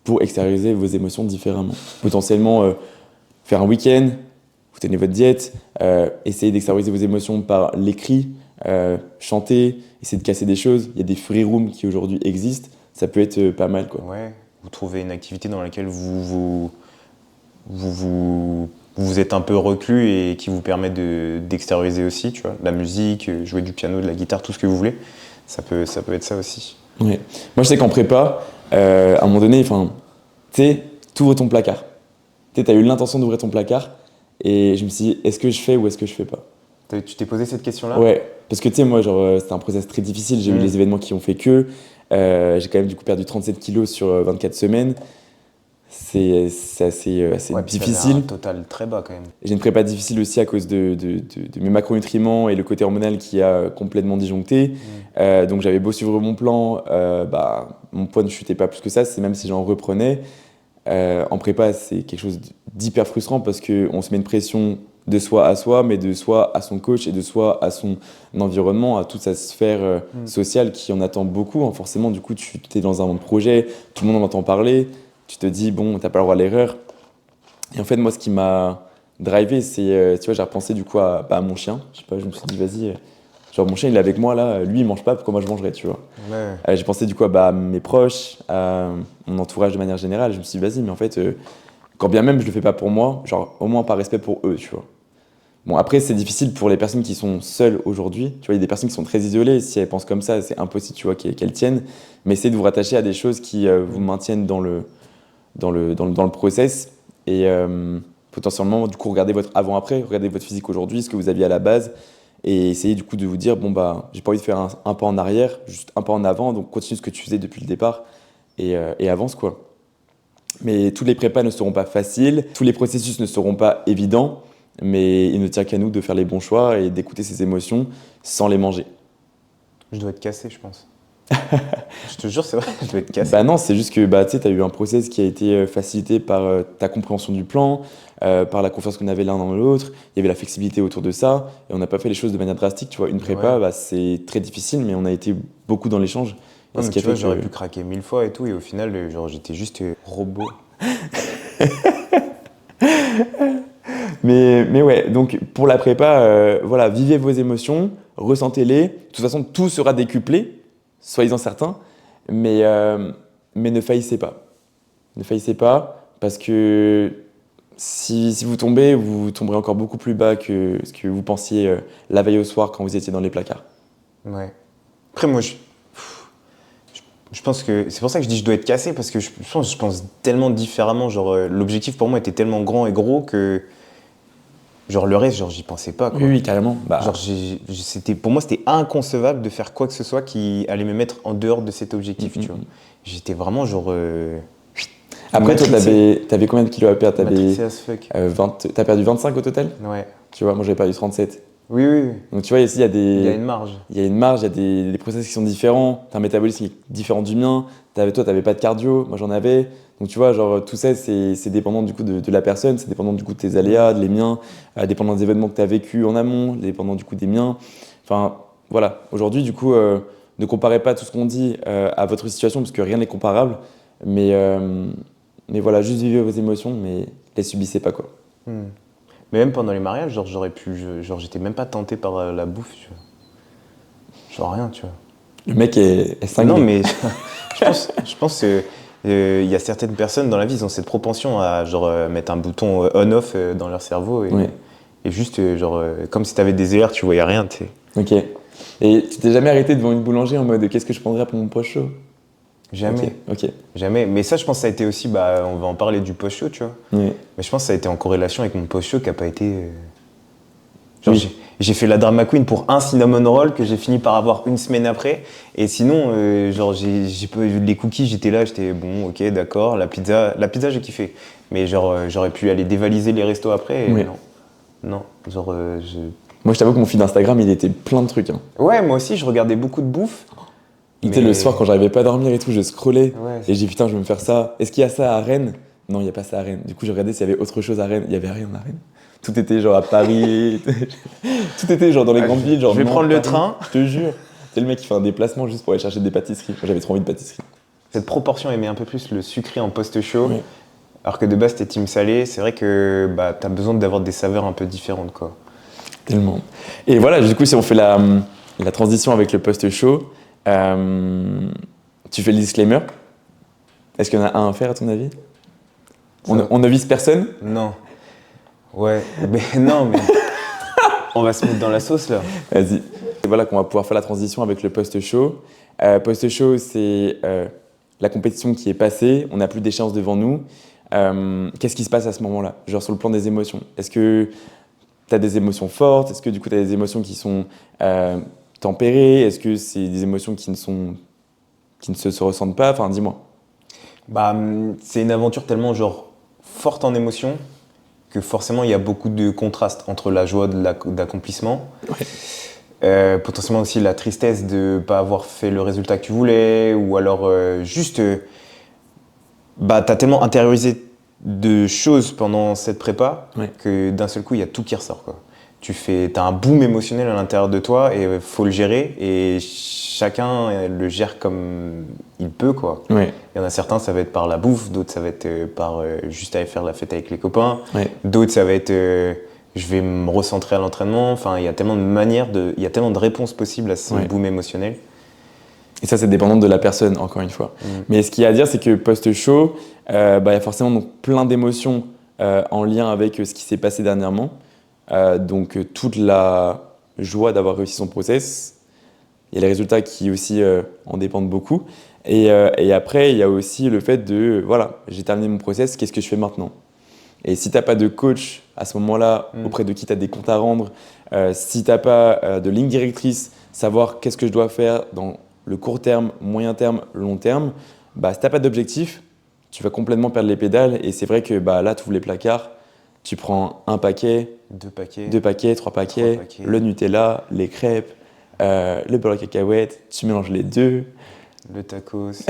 pour extérioriser vos émotions différemment. Potentiellement, faire un week-end, vous tenez votre diète, essayez d'extérioriser vos émotions par l'écrit, chanter, essayez de casser des choses. Il y a des free rooms qui aujourd'hui existent, ça peut être pas mal, quoi. Ouais, vous trouvez une activité dans laquelle vous êtes un peu reclus et qui vous permet d'extérioriser aussi, tu vois, la musique, jouer du piano, de la guitare, tout ce que vous voulez. Ça peut être ça aussi. Ouais. Moi, je sais qu'en prépa, à un moment donné, tu sais, t'ouvres ton placard. Tu as eu l'intention d'ouvrir ton placard et je me suis dit, est-ce que je fais ou est-ce que je fais pas? Tu t'es posé cette question-là? Ouais, parce que tu sais, moi, genre, c'était un process très difficile. J'ai eu les événements qui ont fait que. J'ai quand même du coup perdu 37 kilos sur 24 semaines. C'est assez Ouais, difficile. Un total très bas quand même. J'ai une prépa difficile aussi à cause de mes macronutriments et le côté hormonal qui a complètement disjoncté. Donc j'avais beau suivre mon plan, mon poids ne chutait pas plus que ça, c'est même si j'en reprenais. En prépa, c'est quelque chose d'hyper frustrant parce qu'on se met une pression de soi à soi, mais de soi à son coach et de soi à son environnement, à toute sa sphère sociale qui en attend beaucoup. Hein. Forcément, du coup, tu es dans un projet, tout le monde en entend parler, tu te dis, bon, t'as pas le droit à l'erreur. Et en fait, moi, ce qui m'a drivé, c'est, tu vois, j'ai repensé du coup à mon chien. Je sais pas, je me suis dit, vas-y, genre mon chien, il est avec moi là, lui, il mange pas, pourquoi moi je mangerais, tu vois. Ouais. J'ai pensé du coup à mes proches, à mon entourage de manière générale. Je me suis dit, vas-y, mais en fait, quand bien même je le fais pas pour moi, genre au moins par respect pour eux, tu vois. Bon, après, c'est difficile pour les personnes qui sont seules aujourd'hui. Tu vois, il y a des personnes qui sont très isolées. Si elles pensent comme ça, c'est impossible, tu vois, qu'elles tiennent. Mais essayez de vous rattacher à des choses qui vous maintiennent dans le process. Et potentiellement, du coup, regardez votre avant-après, regardez votre physique aujourd'hui, ce que vous aviez à la base. Et essayez du coup de vous dire, bon, bah, j'ai pas envie de faire un pas en arrière, juste un pas en avant. Donc, continue ce que tu faisais depuis le départ et avance, quoi. Mais tous les prépas ne seront pas faciles, tous les processus ne seront pas évidents. Mais il ne tient qu'à nous de faire les bons choix et d'écouter ses émotions sans les manger. Je dois être cassé, je pense. Je te jure, c'est vrai, je dois être cassé. Bah non, c'est juste que tu as eu un process qui a été facilité par ta compréhension du plan, par la confiance qu'on avait l'un dans l'autre. Il y avait la flexibilité autour de ça et on n'a pas fait les choses de manière drastique. Tu vois, une prépa, c'est très difficile, mais on a été beaucoup dans l'échange. Ouais, mais tu vois, j'aurais pu craquer 1000 fois et tout, et au final, genre, j'étais juste robot. Mais ouais, donc pour la prépa, voilà, vivez vos émotions, ressentez-les. De toute façon, tout sera décuplé, soyez-en certains, mais ne faillissez pas. Ne faillissez pas, parce que si vous tombez, vous tomberez encore beaucoup plus bas que ce que vous pensiez la veille au soir quand vous étiez dans les placards. Ouais. Après, moi, je pense que c'est pour ça que je dis je dois être cassé, parce que je pense tellement différemment. Genre, l'objectif pour moi était tellement grand et gros que. Genre le reste, genre j'y pensais pas, quoi. Oui, carrément. Bah, genre pour moi c'était inconcevable de faire quoi que ce soit qui allait me mettre en dehors de cet objectif, tu vois. J'étais vraiment genre. Après toi t'avais combien de kilos à perdre? Matrixé as fuck. T'as perdu 25 au total? Ouais. Tu vois, moi j'avais perdu 37. Oui, oui, oui. Donc tu vois, ici il y a Il y a une marge. Il y a une marge, il y a des process qui sont différents. T'as un métabolisme qui est différent du mien. Toi, t'avais pas de cardio, moi j'en avais. Donc tu vois, genre tout ça, c'est dépendant du coup de la personne, c'est dépendant du coup de tes aléas, de les miens, dépendant des événements que tu as vécu en amont, dépendant du coup des miens. Enfin voilà, aujourd'hui du coup, ne comparez pas tout ce qu'on dit à votre situation parce que rien n'est comparable. Mais voilà, juste vivez vos émotions, mais les subissez pas, quoi. Mais même pendant les mariages, genre j'étais même pas tenté par la bouffe, tu vois. Genre rien, tu vois. Le mec est cinglé. Non mais je pense que il y a certaines personnes dans la vie, ils ont cette propension à genre mettre un bouton on-off dans leur cerveau et juste genre comme si t'avais des œillères, tu voyais rien, tu sais. Ok. Et tu t'es jamais arrêté devant une boulangerie en mode qu'est-ce que je prendrais pour mon post-show? Jamais. Ok. Jamais. Mais ça, je pense que ça a été aussi, on va en parler du post-show, tu vois. Oui. Mais je pense que ça a été en corrélation avec mon post-show qui a pas été. Genre, j'ai fait la drama queen pour un cinnamon roll que j'ai fini par avoir une semaine après. Et sinon, genre, j'ai pas eu les cookies, j'étais bon, ok, d'accord. La pizza, j'ai kiffé. Mais genre, j'aurais pu aller dévaliser les restos après. Et non. Genre, Moi, je t'avoue que mon feed Instagram, il était plein de trucs. Hein. Ouais, moi aussi, je regardais beaucoup de bouffe. Le soir, quand j'arrivais pas à dormir et tout, je scrollais Ouais, et j'ai dit putain, je vais me faire ça. Est-ce qu'il y a ça à Rennes? Non, il n'y a pas ça à Rennes. Du coup, j'ai regardé s'il y avait autre chose à Rennes. Il n'y avait rien à Rennes. Tout était genre à Paris. Tout était genre dans les grandes villes. Genre je vais Nantes, prendre le Paris. train. Je te jure. C'est le mec qui fait un déplacement juste pour aller chercher des pâtisseries. Moi, j'avais trop envie de pâtisserie. Cette proportion aimait un peu plus le sucré en post-chaud, Ouais. alors que de base t'es team salé. C'est vrai que t'as besoin d'avoir des saveurs un peu différentes, quoi. Tellement. Et voilà, du coup, si on fait la transition avec le post-show, tu fais le disclaimer. Est-ce qu'il y en a un à faire, à ton avis? On ne vise personne? Non. Ouais, mais non, mais on va se mettre dans la sauce là. Vas-y. Et voilà qu'on va pouvoir faire la transition avec le post-show. Post-show, c'est la compétition qui est passée. On n'a plus d'échéance devant nous. Qu'est-ce qui se passe à ce moment-là? Genre sur le plan des émotions. Est-ce que tu as des émotions fortes? Est-ce que du coup tu as des émotions qui sont tempérées? Est-ce que c'est des émotions qui ne se ressentent pas? Enfin, dis-moi. C'est une aventure tellement genre forte en émotion que forcément il y a beaucoup de contrastes entre la joie d'accomplissement, potentiellement aussi la tristesse de pas avoir fait le résultat que tu voulais, ou alors t'as tellement intériorisé de choses pendant cette prépa que d'un seul coup il y a tout qui ressort, quoi. T'as un boom émotionnel à l'intérieur de toi et faut le gérer, et chacun le gère comme il peut, quoi. Ouais. Il y en a certains, ça va être par la bouffe, d'autres ça va être par juste aller faire la fête avec les copains, Ouais. d'autres ça va être je vais me recentrer à l'entraînement. Enfin, il y a tellement de manières, il y a tellement de réponses possibles à ce boom émotionnel. Et ça, c'est dépendant de la personne, encore une fois. Mais ce qu'il y a à dire, c'est que post-show, il y a forcément donc, plein d'émotions en lien avec ce qui s'est passé dernièrement. Donc toute la joie d'avoir réussi son process. Il y a les résultats qui aussi en dépendent beaucoup. Et après, il y a aussi le fait de, voilà, j'ai terminé mon process, qu'est-ce que je fais maintenant? Et si tu n'as pas de coach à ce moment-là, auprès de qui tu as des comptes à rendre, si tu n'as pas de ligne directrice, savoir qu'est-ce que je dois faire dans le court terme, moyen terme, long terme, si tu n'as pas d'objectif, tu vas complètement perdre les pédales. Et c'est vrai que là, tu ouvres les placards, tu prends un paquet, 2 paquets, 2 paquets, 3 paquets, le Nutella, les crêpes, le beurre de cacahuète, tu mélanges les deux. le tacos.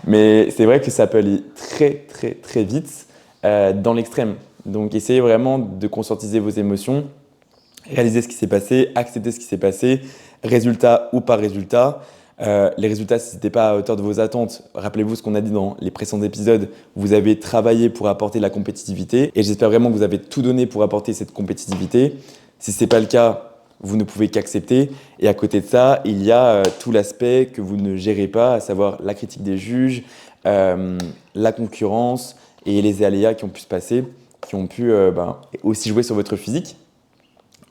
Mais c'est vrai que ça peut aller très très très vite dans l'extrême. Donc essayez vraiment de conscientiser vos émotions, réaliser ce qui s'est passé, accepter ce qui s'est passé, résultat ou pas résultat. Les résultats, si ce n'était pas à hauteur de vos attentes, rappelez-vous ce qu'on a dit dans les précédents épisodes, vous avez travaillé pour apporter la compétitivité et j'espère vraiment que vous avez tout donné pour apporter cette compétitivité. Si ce n'est pas le cas, vous ne pouvez qu'accepter. Et à côté de ça, il y a tout l'aspect que vous ne gérez pas, à savoir la critique des juges, la concurrence et les aléas qui ont pu se passer, qui ont pu aussi jouer sur votre physique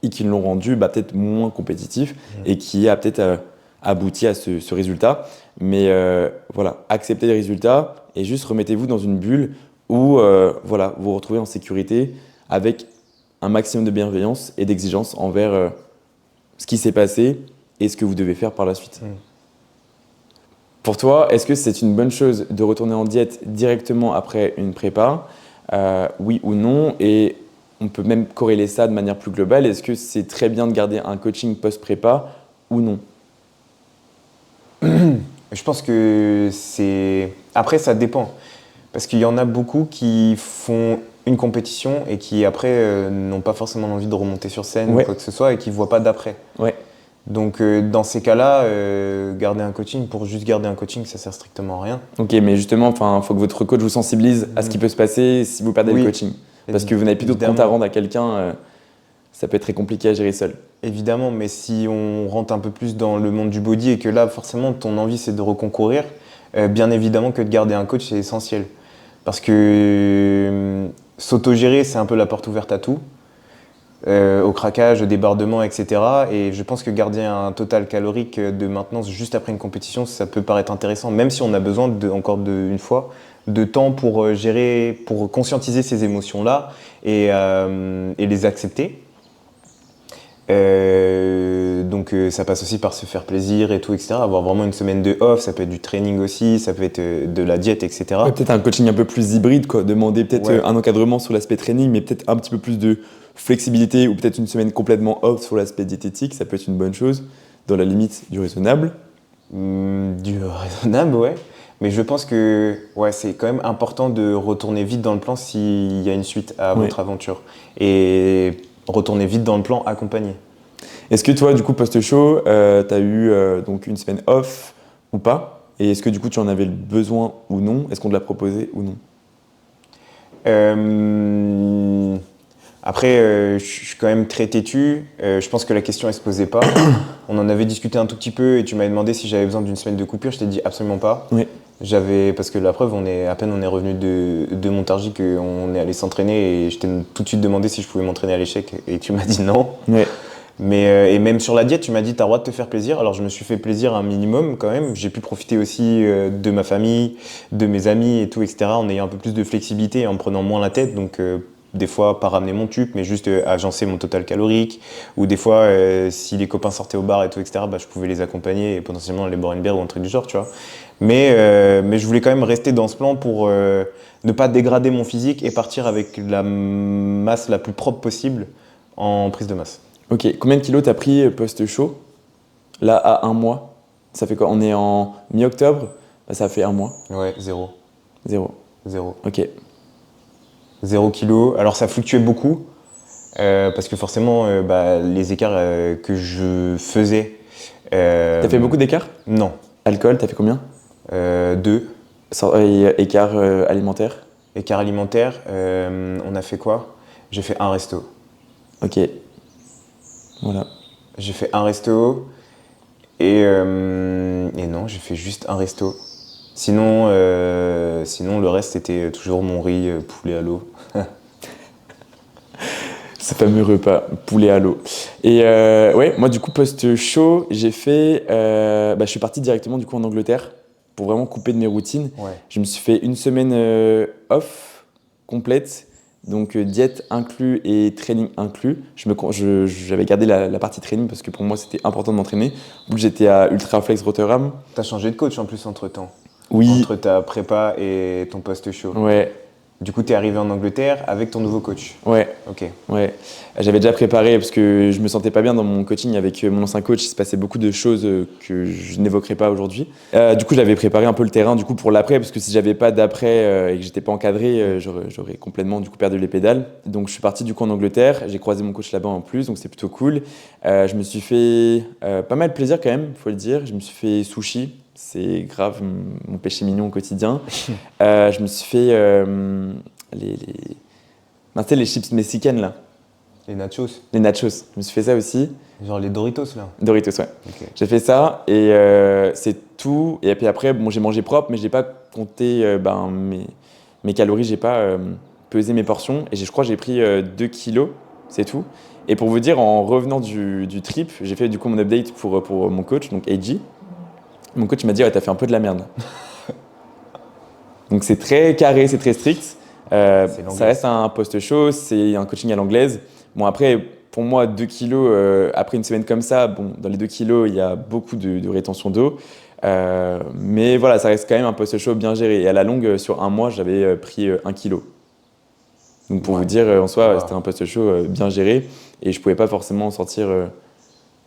et qui l'ont rendu peut-être moins compétitif et qui a peut-être abouti à ce résultat. Mais voilà, acceptez les résultats et juste remettez-vous dans une bulle où vous vous retrouvez en sécurité avec un maximum de bienveillance et d'exigence envers ce qui s'est passé et ce que vous devez faire par la suite. Pour toi, est-ce que c'est une bonne chose de retourner en diète directement après une prépa? Oui ou non? Et on peut même corréler ça de manière plus globale. Est-ce que c'est très bien de garder un coaching post-prépa ou non? Je pense que c'est... Après, ça dépend. Parce qu'il y en a beaucoup qui font une compétition et qui, après, n'ont pas forcément envie de remonter sur scène ou quoi que ce soit et qui ne voient pas d'après. Ouais. Donc, dans ces cas-là, garder un coaching pour juste garder un coaching, ça sert strictement à rien. Ok, mais justement, il faut que votre coach vous sensibilise à ce qui peut se passer si vous perdez le coaching. Parce que vous n'avez plus d'autres comptes à rendre à quelqu'un, ça peut être très compliqué à gérer seul. Évidemment, mais si on rentre un peu plus dans le monde du body et que là, forcément, ton envie, c'est de reconcourir, bien évidemment que de garder un coach, c'est essentiel. Parce que s'autogérer, c'est un peu la porte ouverte à tout. Au craquage, au débordement, etc. Et je pense que garder un total calorique de maintenance juste après une compétition, ça peut paraître intéressant, même si on a besoin une fois de temps pour gérer, pour conscientiser ces émotions-là et les accepter. Donc ça passe aussi par se faire plaisir et tout, etc. Avoir vraiment une semaine de off, ça peut être du training aussi, ça peut être de la diète, etc. Ouais, peut-être un coaching un peu plus hybride, quoi. Demander peut-être un encadrement sur l'aspect training, mais peut-être un petit peu plus de flexibilité ou peut-être une semaine complètement off sur l'aspect diététique, ça peut être une bonne chose, dans la limite du raisonnable. Du raisonnable, ouais. Mais je pense que ouais, c'est quand même important de retourner vite dans le plan s'il y a une suite à Oui. votre aventure. Et retourner vite dans le plan accompagné. Est-ce que toi, du coup, post-show, tu as eu donc une semaine off ou pas? Et est-ce que du coup, tu en avais le besoin ou non? Est-ce qu'on te l'a proposé ou non? Euh, Après, je suis quand même très têtu. Je pense que la question, elle se posait pas. On en avait discuté un tout petit peu et tu m'avais demandé si j'avais besoin d'une semaine de coupure. Je t'ai dit absolument pas. Oui. Parce que la preuve, à peine on est revenu de Montargis qu'on est allé s'entraîner et je t'ai tout de suite demandé si je pouvais m'entraîner à l'échec et tu m'as dit non. Ouais. Et même sur la diète, tu m'as dit t'as le droit de te faire plaisir. Alors je me suis fait plaisir un minimum quand même. J'ai pu profiter aussi de ma famille, de mes amis et tout, etc. En ayant un peu plus de flexibilité et en me prenant moins la tête. Donc des fois pas ramener mon tube, mais juste agencer mon total calorique. Ou des fois si les copains sortaient au bar et tout, etc. Bah, je pouvais les accompagner et potentiellement aller boire une bière ou un truc du genre, tu vois. Mais je voulais quand même rester dans ce plan pour ne pas dégrader mon physique et partir avec la masse la plus propre possible en prise de masse. Ok. Combien de kilos t'as pris post-show? Là, à un mois. Ça fait quoi? On est en mi-octobre. Bah, ça fait un mois. Ouais, zéro. Zéro. Zéro. Ok. 0 kg. Alors ça fluctuait beaucoup parce que forcément bah, les écarts que je faisais. T'as fait beaucoup d'écarts? Non. Alcool, t'as fait combien? 2. Et écart alimentaire? Écart alimentaire, on a fait quoi? J'ai fait un resto. Ok. Voilà. J'ai fait un resto et non, j'ai fait juste un resto. Sinon le reste c'était toujours mon riz, poulet à l'eau. Ce fameux repas, poulet à l'eau. Et ouais, moi du coup post-show, j'ai fait, je suis parti directement du coup en Angleterre pour vraiment couper de mes routines. Ouais. Je me suis fait une semaine off complète, donc diète inclus et training inclus. J'avais gardé la partie training parce que pour moi c'était important de m'entraîner. Donc j'étais à Ultraflex Rotterdam. T'as changé de coach en plus entre-temps. Oui, Entre ta prépa et ton post-show. ouais, Du coup, t'es arrivé en Angleterre avec ton nouveau coach. ouais. Ok. Ouais, j'avais déjà préparé parce que je me sentais pas bien dans mon coaching avec mon ancien coach. Il se passait beaucoup de choses que je n'évoquerai pas aujourd'hui. Du coup, j'avais préparé un peu le terrain du coup pour l'après parce que si j'avais pas d'après et que j'étais pas encadré, j'aurais complètement du coup perdu les pédales. Donc je suis parti du coup en Angleterre. J'ai croisé mon coach là-bas en plus, donc c'est plutôt cool. Je me suis fait pas mal plaisir quand même, faut le dire. Je me suis fait sushi. C'est grave mon péché mignon au quotidien. Je me suis fait les tu sais, les chips mexicaines là, Les nachos. les nachos. Je me suis fait ça aussi. Genre les Doritos là. Doritos, ouais. Ok. J'ai fait ça et c'est tout. Et puis après, bon, j'ai mangé propre, mais j'ai pas compté mes calories, j'ai pas pesé mes portions. Et je crois que j'ai pris 2 kilos, c'est tout. Et pour vous dire, en revenant du trip, j'ai fait du coup mon update pour mon coach, donc AG. Mon coach il m'a dit, ouais, t'as fait un peu de la merde. Donc c'est très carré, c'est très strict. C'est l'anglaise. Ça reste un post-show, c'est un coaching à l'anglaise. Bon après, pour moi, 2 kilos, après une semaine comme ça, bon, dans les 2 kilos, il y a beaucoup de rétention d'eau. Mais voilà, ça reste quand même un post-show bien géré. Et à la longue, sur un mois, j'avais pris 1 kilo. Donc pour Ouais. vous dire, en soi, Wow. c'était un post-show bien géré. Et je pouvais pas forcément en sortir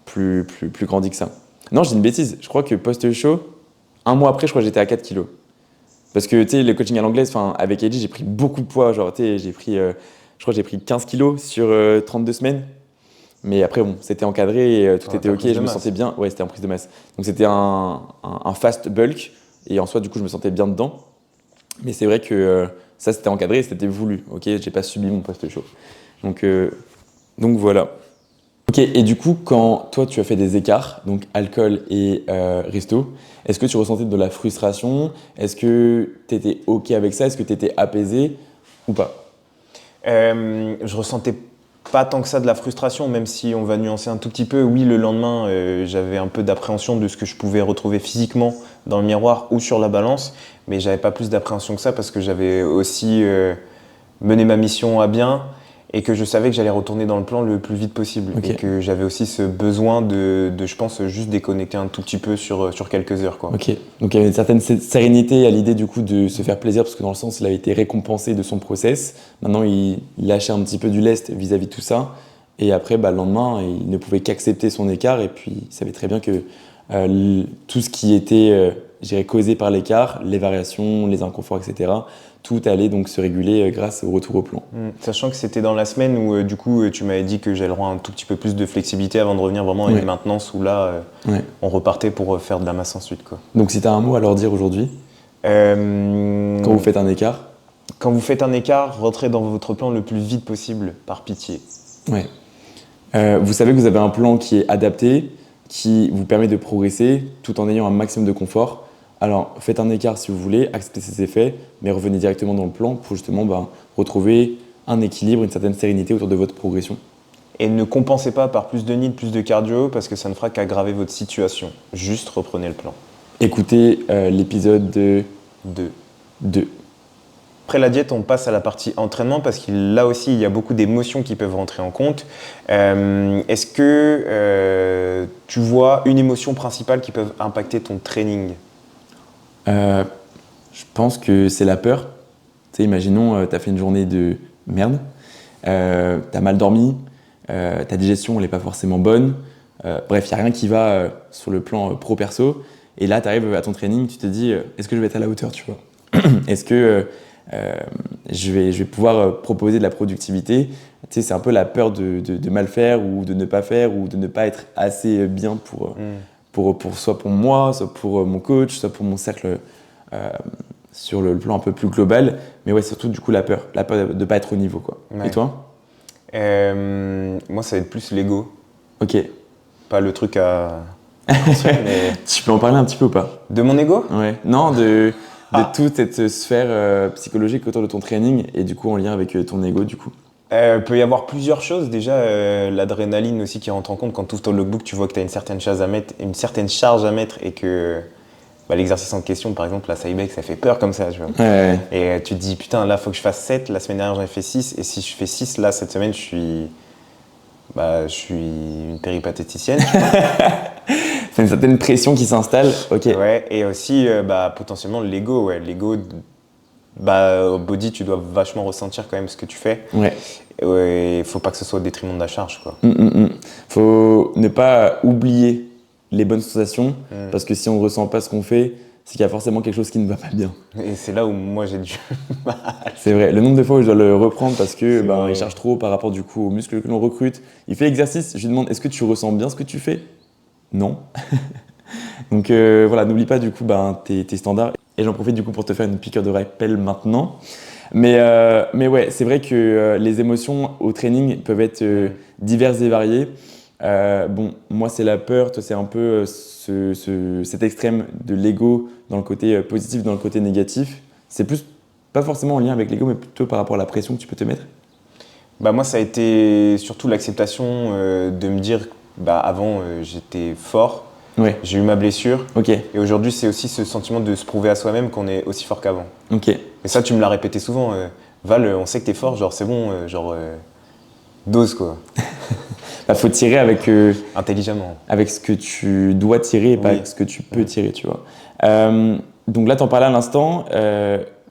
plus grandi que ça. Non, j'ai une bêtise. Je crois que post-show, un mois après, je crois que j'étais à 4 kilos. Parce que, tu sais, le coaching à l'anglaise, avec Eddie, j'ai pris beaucoup de poids. Genre, tu sais, je crois que j'ai pris 15 kilos sur 32 semaines. Mais après, bon, c'était encadré et tout Ouais, était t'as OK. prise de Je me masse. sentais bien. Ouais, c'était en prise de masse. Donc, c'était un fast bulk. Et en soi, du coup, je me sentais bien dedans. Mais c'est vrai que ça, c'était encadré et c'était voulu. OK, j'ai pas subi mon post-show. Donc voilà. Ok, et du coup, quand toi tu as fait des écarts, donc alcool et resto, est-ce que tu ressentais de la frustration? Est-ce que tu étais ok avec ça? Est-ce que tu étais apaisé ou pas? Je ressentais pas tant que ça de la frustration, même si on va nuancer un tout petit peu. Oui, le lendemain, j'avais un peu d'appréhension de ce que je pouvais retrouver physiquement dans le miroir ou sur la balance, mais j'avais pas plus d'appréhension que ça parce que j'avais aussi mené ma mission à bien et que je savais que j'allais retourner dans le plan le plus vite possible Ok. et que j'avais aussi ce besoin de, je pense, juste déconnecter un tout petit peu sur quelques heures, quoi. Ok, donc il y avait une certaine sérénité à l'idée du coup de se faire plaisir parce que dans le sens il avait été récompensé de son process. Maintenant il lâchait un petit peu du lest vis-à-vis de tout ça. Et après, le lendemain, il ne pouvait qu'accepter son écart et puis il savait très bien que tout ce qui était je dirais, causés par l'écart, les variations, les inconforts, etc. Tout allait donc se réguler grâce au retour au plan. Sachant que c'était dans la semaine où du coup tu m'avais dit que j'avais le droit à un tout petit peu plus de flexibilité avant de revenir vraiment à une maintenance où là on repartait pour faire de la masse ensuite, quoi. Donc si tu as un mot à leur dire aujourd'hui, quand vous faites un écart? Quand vous faites un écart, rentrez dans votre plan le plus vite possible, par pitié. Ouais. Vous savez que vous avez un plan qui est adapté, qui vous permet de progresser tout en ayant un maximum de confort. Alors faites un écart si vous voulez, acceptez ces effets, mais revenez directement dans le plan pour justement retrouver un équilibre, une certaine sérénité autour de votre progression. Et ne compensez pas par plus de NEAT, plus de cardio, parce que ça ne fera qu'aggraver votre situation. Juste reprenez le plan. Écoutez l'épisode de 2. Après la diète, on passe à la partie entraînement parce que là aussi, il y a beaucoup d'émotions qui peuvent rentrer en compte. Est-ce que tu vois une émotion principale qui peut impacter ton training? Je pense que c'est la peur. Tu sais, imaginons, tu as fait une journée de merde, tu as mal dormi, ta digestion n'est pas forcément bonne. Bref, il n'y a rien qui va sur le plan pro-perso. Et là, tu arrives à ton training, tu te dis, est-ce que je vais être à la hauteur, tu vois? Est-ce que je vais pouvoir proposer de la productivité? Tu sais, c'est un peu la peur de mal faire ou de ne pas faire ou de ne pas être assez bien soit pour moi, soit pour mon coach, soit pour mon cercle sur le plan un peu plus global. Mais ouais, surtout du coup la peur de ne pas être au niveau, quoi. Ouais. Et toi? Moi, ça va être plus l'ego. Ok. Pas le truc à construire, mais... Tu peux en parler un petit peu ou pas? De mon ego? Ouais. Non, de toute cette sphère psychologique autour de ton training et du coup en lien avec ton ego du coup. Peut y avoir plusieurs choses. Déjà, l'adrénaline aussi qui rentre en compte. Quand tu ouvres ton logbook, tu vois que tu as une certaine charge à mettre et que l'exercice en question, par exemple, la side-bag, ça fait peur comme ça. Tu vois. Ouais. Et tu te dis, putain, là, il faut que je fasse 7. La semaine dernière, j'en ai fait 6. Et si je fais 6, là, cette semaine, je suis une péripatéticienne. C'est une certaine pression qui s'installe. Ok. Ouais, et aussi, potentiellement, l'ego. Ouais. L'ego, au body, tu dois vachement ressentir quand même ce que tu fais. Ouais. Et il faut pas que ce soit au détriment de la charge, quoi. Faut ne pas oublier les bonnes sensations parce que si on ne ressent pas ce qu'on fait, c'est qu'il y a forcément quelque chose qui ne va pas bien. Et c'est là où moi j'ai du mal. C'est vrai, le nombre de fois où je dois le reprendre parce que il charge trop par rapport du coup aux muscles que l'on recrute. Il fait l'exercice, je lui demande est-ce que tu ressens bien ce que tu fais? Non. Donc voilà, n'oublie pas du coup tes standards. Et j'en profite du coup pour te faire une piqûre de rappel maintenant. Mais ouais, c'est vrai que les émotions au training peuvent être diverses et variées. Moi c'est la peur, toi c'est un peu cet extrême de l'ego dans le côté positif, dans le côté négatif. C'est plus, pas forcément en lien avec l'ego, mais plutôt par rapport à la pression que tu peux te mettre. Moi ça a été surtout l'acceptation de me dire, avant j'étais fort, ouais. J'ai eu ma blessure, okay. Et aujourd'hui c'est aussi ce sentiment de se prouver à soi-même qu'on est aussi fort qu'avant. Okay. Et ça tu me l'as répété souvent, Val, on sait que t'es fort, genre c'est bon, dose quoi. Faut tirer avec intelligemment. Avec ce que tu dois tirer et pas avec ce que tu peux tirer, tu vois. Donc là, tu en parlais à l'instant.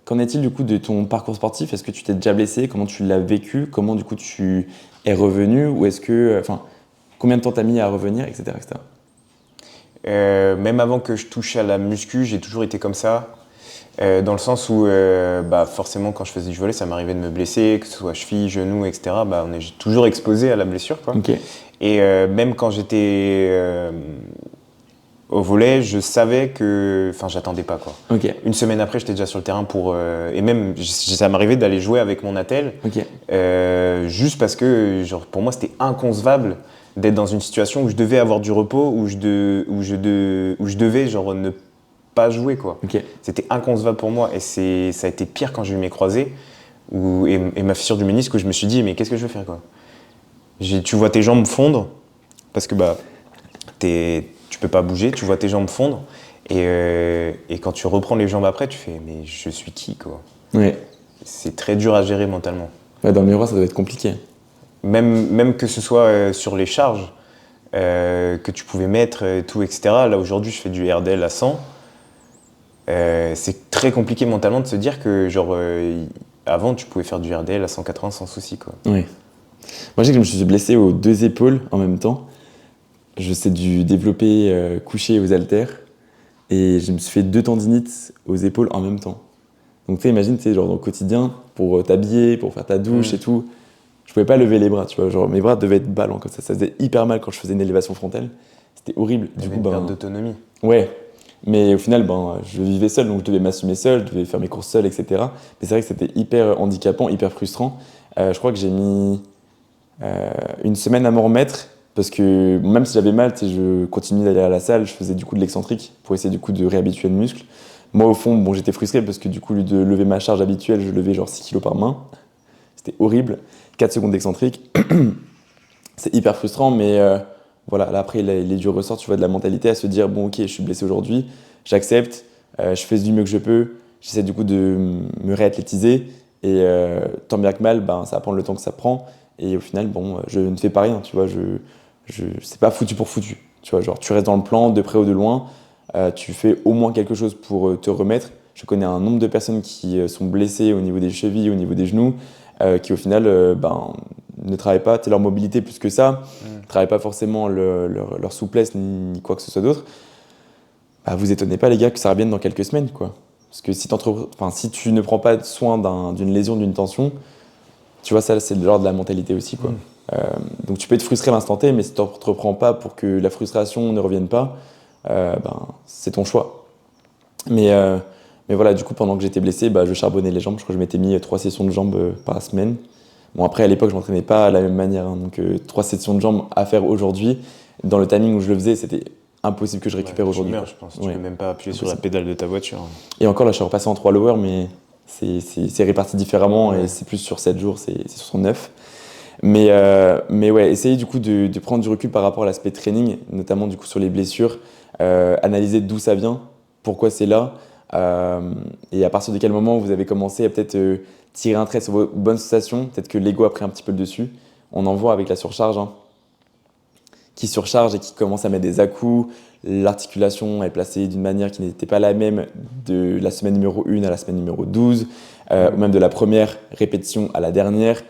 Qu'en est-il du coup de ton parcours sportif? Est-ce que tu t'es déjà blessé? Comment tu l'as vécu? Comment du coup tu es revenu? Ou est-ce que, combien de temps t'as mis à revenir, etc., etc. Même avant que je touche à la muscu, j'ai toujours été comme ça. Dans le sens où forcément quand je faisais du volley ça m'arrivait de me blesser, que ce soit cheville, genou, etc. On est toujours exposé à la blessure, quoi. Okay. Et même quand j'étais au volley, je savais que, j'attendais pas, quoi. Okay. Une semaine après j'étais déjà sur le terrain et même ça m'arrivait d'aller jouer avec mon attel, okay. Juste parce que pour moi c'était inconcevable d'être dans une situation où je devais avoir du repos, où je devais ne pas jouer, quoi. Okay. C'était inconcevable pour moi et ça a été pire quand j'ai eu mes croisés et ma fissure du ménisque où je me suis dit mais qu'est-ce que je vais faire, quoi. Tu vois tes jambes fondre parce que tu peux pas bouger, tu vois tes jambes fondre et quand tu reprends les jambes après tu fais mais je suis qui, quoi. Ouais. C'est très dur à gérer mentalement. Ouais, dans le miroir ça doit être compliqué. Même que ce soit sur les charges que tu pouvais mettre et tout, etc. Là aujourd'hui je fais du RDL à 100. C'est très compliqué mentalement de se dire que avant tu pouvais faire du RDL à 180 sans souci, quoi. Oui. Moi je sais que je me suis blessé aux 2 épaules en même temps. Je sais du développer couché aux haltères. et je me suis fait 2 tendinites aux épaules en même temps. Donc tu sais, imagine, tu sais, genre dans le quotidien, pour t'habiller, pour faire ta douche et tout, je pouvais pas lever les bras, tu vois, genre mes bras devaient être ballants comme ça faisait hyper mal quand je faisais une élévation frontale, c'était horrible. Du T'avais coup, une perte d'autonomie. ouais, mais au final, je vivais seul, donc je devais m'assumer seul, je devais faire mes courses seul, etc. Mais c'est vrai que c'était hyper handicapant, hyper frustrant. Je crois que j'ai mis 1 semaine à m'en remettre, parce que même si j'avais mal, tu sais, je continuais d'aller à la salle, je faisais du coup de l'excentrique pour essayer du coup de réhabituer le muscle. Moi, au fond, bon, j'étais frustré parce que du coup, au lieu de lever ma charge habituelle, je levais genre 6 kilos par main. C'était horrible. 4 secondes d'excentrique. C'est hyper frustrant, mais voilà, là, après, les durs ressortent, tu vois, de la mentalité à se dire, bon, ok, je suis blessé aujourd'hui, j'accepte, je fais du mieux que je peux, j'essaie du coup de me réathlétiser, et tant bien que mal, ça va prendre le temps que ça prend, et au final, bon, je ne fais pas rien, tu vois, c'est pas foutu pour foutu, tu vois, genre, tu restes dans le plan, de près ou de loin, tu fais au moins quelque chose pour te remettre. Je connais un nombre de personnes qui sont blessées au niveau des chevilles, au niveau des genoux, qui au final ne travaillent pas leur mobilité plus que ça, ne travaillent pas forcément leur souplesse ni quoi que ce soit d'autre. Vous étonnez pas les gars que ça revienne dans quelques semaines, quoi. Parce que si tu ne prends pas soin d'une lésion, d'une tension, tu vois, ça c'est de l'ordre de la mentalité aussi, quoi. Donc tu peux être frustré à l'instant T, mais si tu ne te reprends pas pour que la frustration ne revienne pas, c'est ton choix. Mais voilà, du coup, pendant que j'étais blessé, je charbonnais les jambes. Je crois que je m'étais mis 3 sessions de jambes par semaine. Bon, après, à l'époque, je m'entraînais pas de la même manière, hein, donc 3 sessions de jambes à faire aujourd'hui, dans le timing où je le faisais, c'était impossible que je récupère aujourd'hui. Je pense. Tu peux même pas appuyer sur la pédale de ta voiture. Et encore, là, je suis repassé en 3 lower, mais c'est réparti différemment et c'est plus sur 7 jours, c'est sur 9. Mais ouais, essayer du coup de prendre du recul par rapport à l'aspect training, notamment du coup sur les blessures, analyser d'où ça vient, pourquoi c'est là, et à partir de quel moment vous avez commencé à peut-être tirer un trait sur vos bonnes sensations, peut-être que l'ego a pris un petit peu le dessus. On en voit avec la surcharge, hein, qui surcharge et qui commence à mettre des à-coups, l'articulation est placée d'une manière qui n'était pas la même de la semaine numéro 1 à la semaine numéro 12, ou même de la première répétition à la dernière.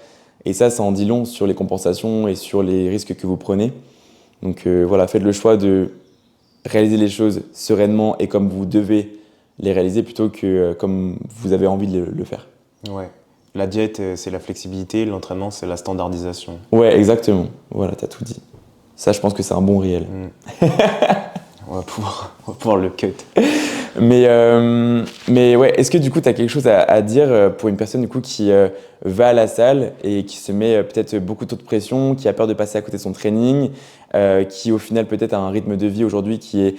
Et ça en dit long sur les compensations et sur les risques que vous prenez. Donc voilà, faites le choix de réaliser les choses sereinement et comme vous devez les réaliser plutôt que comme vous avez envie de le faire. Ouais. La diète, c'est la flexibilité, l'entraînement, c'est la standardisation. Ouais, exactement. Voilà, t'as tout dit. Ça, je pense que c'est un bon réel. On va pouvoir le cut. Mais ouais, est-ce que du coup, tu as quelque chose à dire pour une personne du coup, qui va à la salle et qui se met peut-être beaucoup trop de pression, qui a peur de passer à côté de son training, qui au final peut-être a un rythme de vie aujourd'hui qui est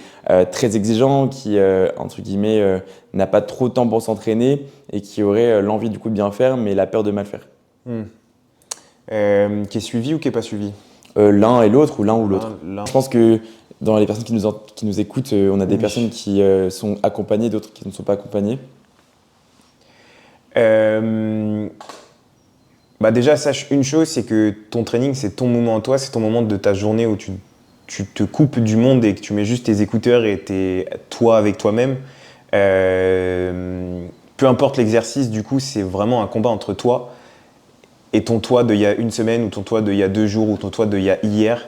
très exigeant, qui entre guillemets n'a pas trop de temps pour s'entraîner et qui aurait l'envie du coup de bien faire mais la peur de mal faire. Qui est suivi ou qui est pas suivi? L'un et l'autre ou l'un ou l'autre. L'un. Je pense que dans les personnes qui nous écoutent, on a des personnes qui sont accompagnées, d'autres qui ne sont pas accompagnées. Déjà, sache une chose, c'est que ton training, c'est ton moment à toi, c'est ton moment de ta journée où tu te coupes du monde et que tu mets juste tes écouteurs et t'es toi avec toi-même. Peu importe l'exercice, du coup, c'est vraiment un combat entre toi et ton toi d'il y a une semaine ou ton toi d'il y a 2 jours ou ton toi d'il y a hier.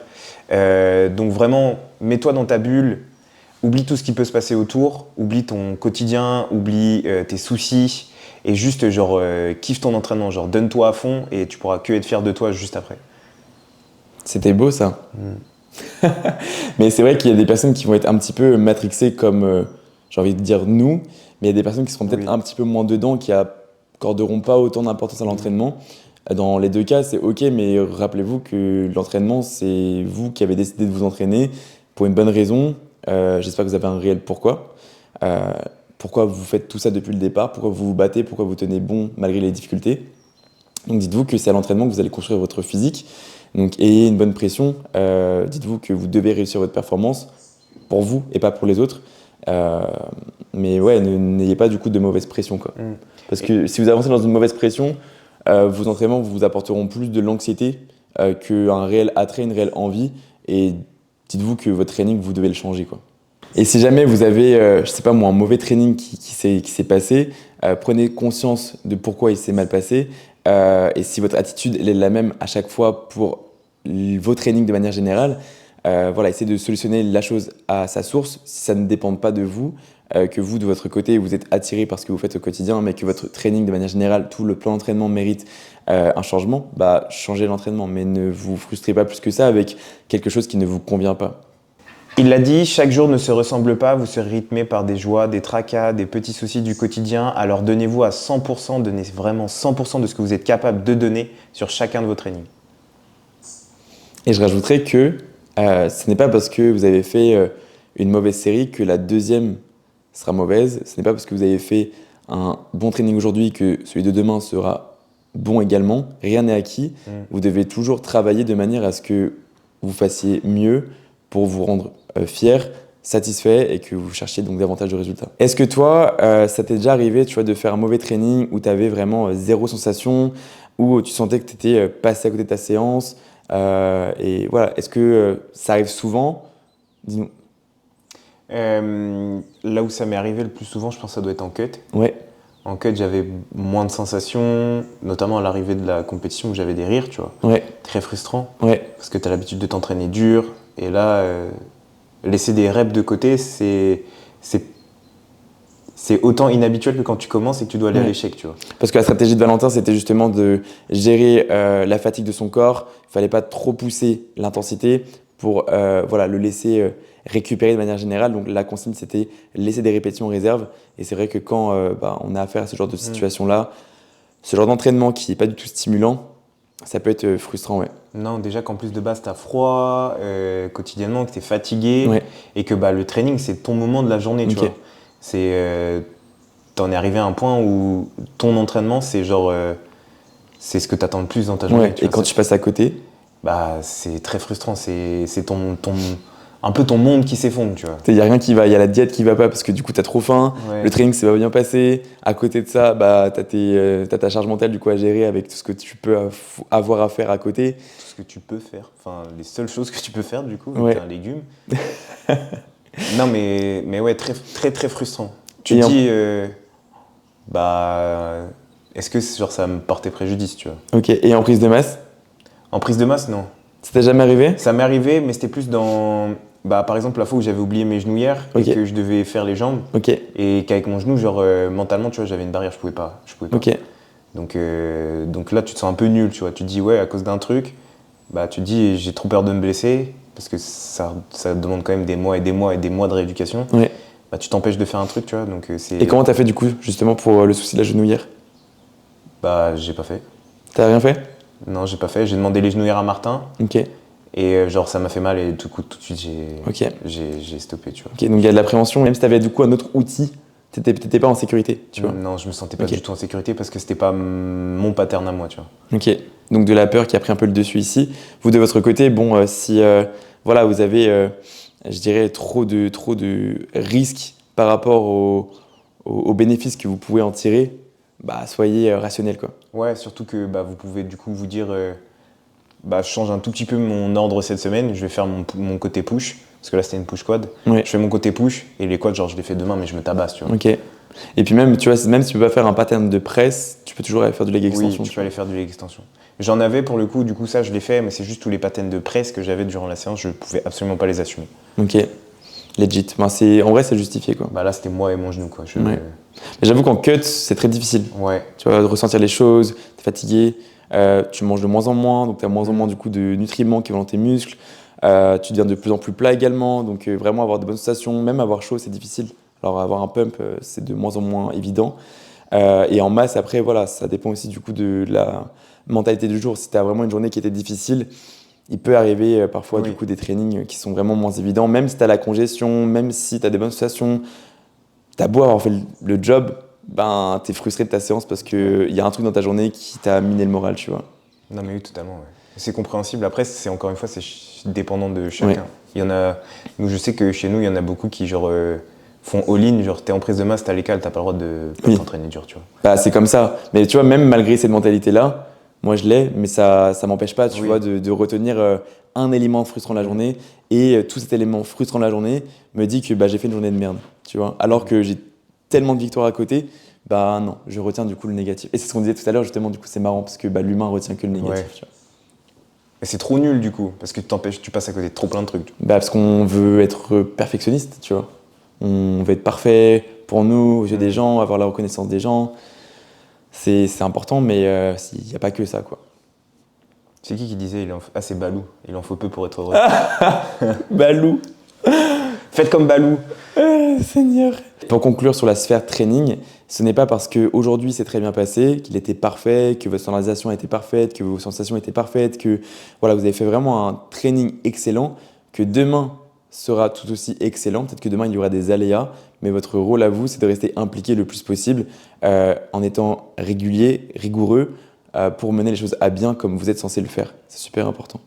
Donc vraiment, mets-toi dans ta bulle, oublie tout ce qui peut se passer autour, oublie ton quotidien, oublie tes soucis et juste kiffe ton entraînement, donne-toi à fond et tu pourras que être fier de toi juste après. C'était beau ça. Mais c'est vrai qu'il y a des personnes qui vont être un petit peu matrixées comme, j'ai envie de dire nous, mais il y a des personnes qui seront peut-être un petit peu moins dedans, qui accorderont pas autant d'importance à l'entraînement. Dans les deux cas, c'est ok, mais rappelez-vous que l'entraînement, c'est vous qui avez décidé de vous entraîner pour une bonne raison. J'espère que vous avez un réel pourquoi. Pourquoi vous faites tout ça depuis le départ, pourquoi vous vous battez, pourquoi vous tenez bon malgré les difficultés. Donc dites-vous que c'est à l'entraînement que vous allez construire votre physique. Donc ayez une bonne pression. Dites-vous que vous devez réussir votre performance pour vous et pas pour les autres. Mais ouais, n'ayez pas du coup de mauvaise pression, quoi. Parce que si vous avancez dans une mauvaise pression, vos entraînements vous apporteront plus de l'anxiété qu'un réel attrait, une réelle envie. Et dites-vous que votre training, vous devez le changer, quoi. Et si jamais vous avez, je sais pas moi, un mauvais training qui s'est passé, prenez conscience de pourquoi il s'est mal passé. Et si votre attitude elle est la même à chaque fois pour vos trainings de manière générale, Voilà, essayez de solutionner la chose à sa source, si ça ne dépend pas de vous, que vous, de votre côté, vous êtes attiré par ce que vous faites au quotidien, mais que votre training, de manière générale, tout le plan d'entraînement mérite un changement, bah, changez l'entraînement, mais ne vous frustrez pas plus que ça avec quelque chose qui ne vous convient pas. Il l'a dit, chaque jour ne se ressemble pas, vous serez rythmé par des joies, des tracas, des petits soucis du quotidien, alors donnez-vous à 100%, donnez vraiment 100% de ce que vous êtes capable de donner sur chacun de vos trainings. Et je rajouterais que ce n'est pas parce que vous avez fait une mauvaise série que la deuxième sera mauvaise. Ce n'est pas parce que vous avez fait un bon training aujourd'hui que celui de demain sera bon également. Rien n'est acquis. Vous devez toujours travailler de manière à ce que vous fassiez mieux pour vous rendre fier, satisfait et que vous cherchiez donc davantage de résultats. Est-ce que toi, ça t'est déjà arrivé, tu vois, de faire un mauvais training où tu avais vraiment zéro sensation, où tu sentais que tu étais passé à côté de ta séance et voilà, est-ce que ça arrive souvent? Dis-nous. Là où ça m'est arrivé le plus souvent, je pense que ça doit être en cut. Ouais, En cut, j'avais moins de sensations, notamment à l'arrivée de la compétition où j'avais des rires, tu vois. ouais, Très frustrant, ouais. parce que tu as l'habitude de t'entraîner dur, et là, laisser des reps de côté, c'est autant inhabituel que quand tu commences et que tu dois aller à Ouais. l'échec, tu vois. Parce que la stratégie de Valentin, c'était justement de gérer la fatigue de son corps. Il fallait pas trop pousser l'intensité pour voilà, le laisser récupérer de manière générale. Donc la consigne, c'était laisser des répétitions en réserve. Et c'est vrai que quand on a affaire à ce genre de situation-là, ce genre d'entraînement qui n'est pas du tout stimulant, ça peut être frustrant, ouais. Non, déjà qu'en plus de base, tu as froid quotidiennement, que tu es fatigué, Ouais. et que bah, le training, c'est ton moment de la journée, tu Ok. vois. T'en es arrivé à un point où ton entraînement, c'est genre, c'est ce que tu attends le plus dans ta journée. Ouais. Tu Et vois, quand tu passes à côté, bah, c'est très frustrant, c'est un peu ton monde qui s'effondre, tu vois. il n'y a rien qui va, il y a la diète qui va pas parce que du coup tu as trop faim, Ouais. le training s'est pas bien passé, à côté de ça, bah, t'as ta charge mentale du coup à gérer avec tout ce que tu peux avoir à faire à côté. Tout ce que tu peux faire, enfin, les seules choses que tu peux faire, du coup, Ouais. t'es un légume. Non, mais ouais, très, très, très frustrant. Tu Et te dis, bah, est-ce que genre, ça va me porter préjudice, tu vois. Ok, et en prise de masse, En prise de masse, non. ça t'est jamais arrivé? Ça m'est arrivé, mais c'était plus dans, bah, par exemple, la fois où j'avais oublié mes genouillères Ok. et que je devais faire les jambes, Ok, et qu'avec mon genou, genre, mentalement, tu vois, j'avais une barrière, je pouvais pas. ok. Donc là, tu te sens un peu nul, tu vois. Tu te dis, ouais, à cause d'un truc, bah, tu te dis, j'ai trop peur de me blesser, parce que ça demande quand même des mois et des mois et des mois de rééducation. Ouais. Bah, tu t'empêches de faire un truc, tu vois. Donc c'est. Et comment t'as fait du coup, justement pour le souci de la genouillère? Bah, j'ai pas fait. T'as rien fait? Non, j'ai pas fait. J'ai demandé les genouillères à Martin, Ok, et genre, ça m'a fait mal, et tout de suite, ok. j'ai stoppé, tu vois. Ok, donc il y a de la prévention, même si t'avais du coup un autre outil, t'étais pas en sécurité, tu vois. Non, je me sentais pas Ok. du tout en sécurité parce que c'était pas mon pattern à moi, tu vois. Ok, donc de la peur qui a pris un peu le dessus ici. Vous de votre côté, bon, si voilà, vous avez, je dirais, trop de risques par rapport aux bénéfices que vous pouvez en tirer, bah soyez rationnel quoi. Ouais, surtout que bah, vous pouvez du coup vous dire, bah, je change un tout petit peu mon ordre cette semaine, je vais faire mon côté push, parce que là c'était une push quad. Ouais. Je fais mon côté push, et les quads, genre je les fais demain, mais je me tabasse, tu vois. Ok. Et puis même, tu vois, même si tu peux pas faire un pattern de presse, tu peux toujours aller faire du leg extension. Oui, tu peux aller faire du leg extension. J'en avais pour le coup, du coup ça je l'ai fait, mais c'est juste tous les patterns de presse que j'avais durant la séance, je pouvais absolument pas les assumer. Ok. Legit. Ben, en vrai, c'est justifié quoi. Bah là c'était moi et mon genou, quoi. Ouais. Mais j'avoue qu'en cut, c'est très difficile. Ouais. Tu vas ressentir les choses, t'es fatigué, tu manges de moins en moins, donc tu as moins en moins du coup de nutriments qui vont dans tes muscles. Tu deviens de plus en plus plat également, donc vraiment avoir de bonnes sensations, même avoir chaud, c'est difficile. Alors avoir un pump, c'est de moins en moins évident. Et en masse, après, voilà, ça dépend aussi du coup de la mentalité du jour. Si tu as vraiment une journée qui était difficile, il peut arriver parfois Oui. du coup des trainings qui sont vraiment moins évidents, même si tu as la congestion, même si tu as des bonnes sensations, tu as beau avoir fait le job, ben, tu es frustré de ta séance parce qu'il y a un truc dans ta journée qui t'a miné le moral, tu vois. Non mais oui, totalement. Ouais. C'est compréhensible. Après, c'est encore une fois, c'est dépendant de chacun. Ouais. Il y en a. Nous, je sais que chez nous, il y en a beaucoup qui genre font all-in. Genre, t'es en prise de masse, t'as les cales, t'as pas le droit de pas Oui. t'entraîner dur, tu vois. Bah, c'est comme ça. Mais tu vois, même malgré cette mentalité-là, moi je l'ai, mais ça m'empêche pas, tu Oui. vois, de retenir un élément frustrant de la journée. Et tout cet élément frustrant de la journée me dit que bah, j'ai fait une journée de merde, tu vois. Alors que j'ai tellement de victoires à côté, bah non, je retiens du coup le négatif. Et c'est ce qu'on disait tout à l'heure, justement, du coup c'est marrant parce que bah, l'humain retient que le négatif, Ouais. tu vois. Et c'est trop nul du coup, parce que tu passes à côté de trop plein de trucs. Bah, parce qu'on veut être perfectionniste, tu vois. On veut être parfait pour nous, aux yeux des gens, avoir la reconnaissance des gens. C'est important, mais il n'y a pas que ça, quoi. C'est qui disait Ah, c'est Balou, il en faut peu pour être heureux. Balou. Faites comme Balou. Seigneur. Pour conclure sur la sphère training, ce n'est pas parce qu'aujourd'hui c'est très bien passé, qu'il était parfait, que votre standardisation était parfaite, que vos sensations étaient parfaites, que voilà, vous avez fait vraiment un training excellent, que demain sera tout aussi excellent. Peut-être que demain il y aura des aléas, mais votre rôle à vous, c'est de rester impliqué le plus possible en étant régulier, rigoureux, pour mener les choses à bien comme vous êtes censé le faire. C'est super important.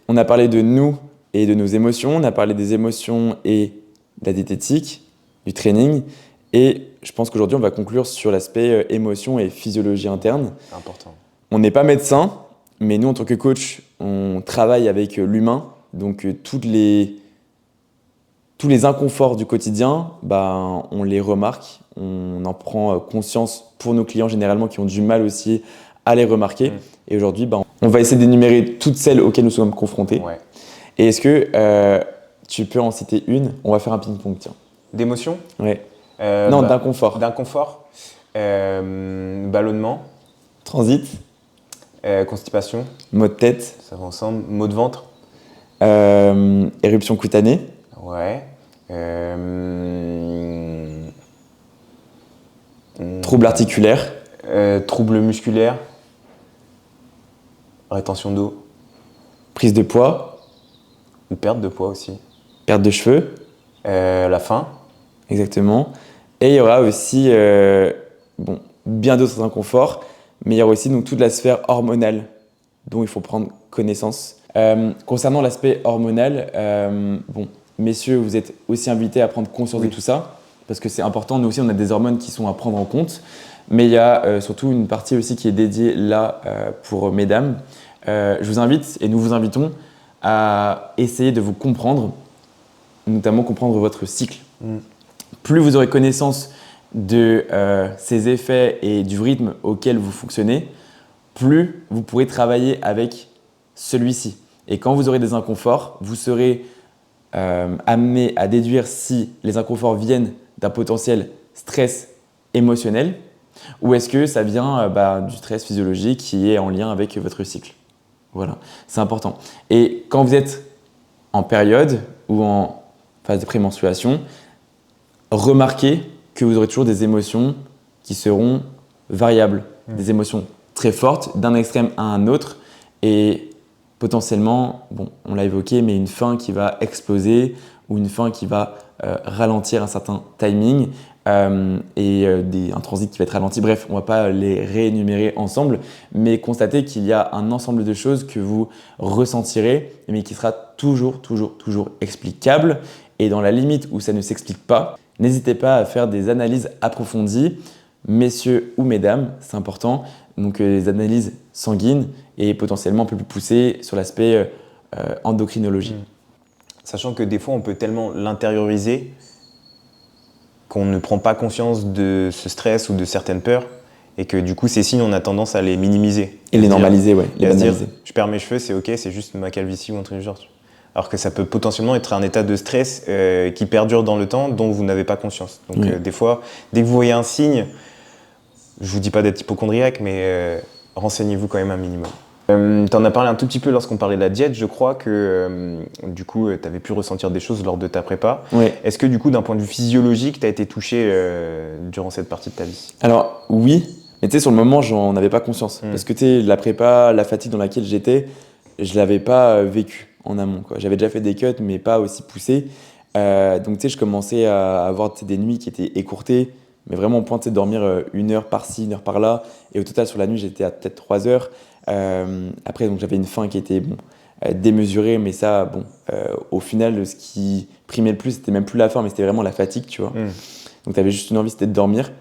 On a parlé de nous et de nos émotions, on a parlé des émotions et de la diététique, du training, et je pense qu'aujourd'hui on va conclure sur l'aspect émotion et physiologie interne. C'est important. On n'est pas médecin, mais nous en tant que coach, on travaille avec l'humain, donc tous les inconforts du quotidien, on les remarque, on en prend conscience pour nos clients généralement qui ont du mal aussi à les remarquer. Et aujourd'hui, on va essayer d'énumérer toutes celles auxquelles nous sommes confrontés. Ouais. Et est-ce que tu peux en citer une? On va faire un ping-pong, tiens. D'émotion? Ouais. Non, d'inconfort. D'inconfort. Ballonnement. Transit. Constipation. Maux de tête. Ça va ensemble. Maux de ventre. Éruption cutanée. Ouais. Troubles articulaires. Troubles musculaires. Rétention d'eau. Prise de poids. Ou perte de poids aussi. Perte de cheveux. La faim. Exactement. Et il y aura aussi bien d'autres inconforts, mais il y aura aussi donc, toute la sphère hormonale dont il faut prendre connaissance. Concernant l'aspect hormonal, messieurs, vous êtes aussi invités à prendre conscience de tout ça, parce que c'est important. Nous aussi, on a des hormones qui sont à prendre en compte, mais il y a surtout une partie aussi qui est dédiée là pour mesdames. Je vous invite, et nous vous invitons, à essayer de vous comprendre, notamment comprendre votre cycle. Plus vous aurez connaissance de ces effets et du rythme auquel vous fonctionnez, plus vous pourrez travailler avec celui-ci. Et quand vous aurez des inconforts, vous serez amené à déduire si les inconforts viennent d'un potentiel stress émotionnel ou est-ce que ça vient du stress physiologique qui est en lien avec votre cycle. Voilà, c'est important. Et quand vous êtes en période ou en phase de prémenstruation, remarquez que vous aurez toujours des émotions qui seront variables, des émotions très fortes d'un extrême à un autre et potentiellement, on l'a évoqué, mais une faim qui va exploser ou une faim qui va ralentir un certain timing un transit qui va être ralenti. Bref, on ne va pas les réénumérer ensemble, mais constatez qu'il y a un ensemble de choses que vous ressentirez, mais qui sera toujours explicable. Et dans la limite où ça ne s'explique pas, n'hésitez pas à faire des analyses approfondies, messieurs ou mesdames, c'est important. Donc des analyses sanguines et potentiellement un peu plus poussées sur l'aspect endocrinologie. Sachant que des fois, on peut tellement l'intérioriser qu'on ne prend pas conscience de ce stress ou de certaines peurs et que du coup, ces signes, on a tendance à les minimiser. Et les normaliser, les banaliser. banaliser. Je perds mes cheveux, c'est ok, c'est juste ma calvitie ou un truc du genre. Alors que ça peut potentiellement être un état de stress qui perdure dans le temps dont vous n'avez pas conscience. Donc des fois, dès que vous voyez un signe, je vous dis pas d'être hypocondriaque, mais renseignez-vous quand même un minimum. Tu en as parlé un tout petit peu lorsqu'on parlait de la diète. Je crois que du coup, tu avais pu ressentir des choses lors de ta prépa. Oui. Est-ce que du coup, d'un point de vue physiologique, tu as été touché durant cette partie de ta vie? Alors oui, mais tu sais, sur le moment, j'en avais pas conscience. Parce que tu sais, la prépa, la fatigue dans laquelle j'étais, je l'avais pas vécu en amont, quoi. J'avais déjà fait des cuts, mais pas aussi poussés. Donc tu sais, je commençais à avoir des nuits qui étaient écourtées, mais vraiment au point de dormir 1 heure par-ci, 1 heure par-là. Et au total, sur la nuit, j'étais à peut-être 3 heures. Après, donc, j'avais une faim qui était démesurée, mais ça, au final, ce qui primait le plus, c'était même plus la faim, mais c'était vraiment la fatigue, tu vois. Donc tu avais juste une envie, c'était de dormir.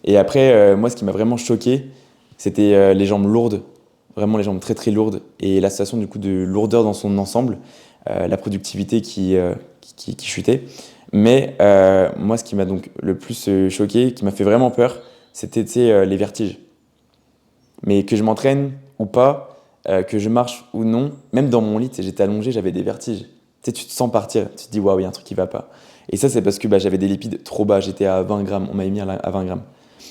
Et après, moi, ce qui m'a vraiment choqué, c'était les jambes lourdes, vraiment les jambes très lourdes, et la sensation du coup de lourdeur dans son ensemble, la productivité qui chutait. Mais moi, ce qui m'a donc le plus choqué, qui m'a fait vraiment peur, c'était les vertiges. Mais que je m'entraîne ou pas, que je marche ou non, même dans mon lit, tu sais, j'étais allongé, j'avais des vertiges. Tu sais, tu te sens partir, tu te dis waouh, il y a un truc qui va pas. Et ça, c'est parce que j'avais des lipides trop bas, j'étais à 20 grammes, on m'avait mis à 20 grammes.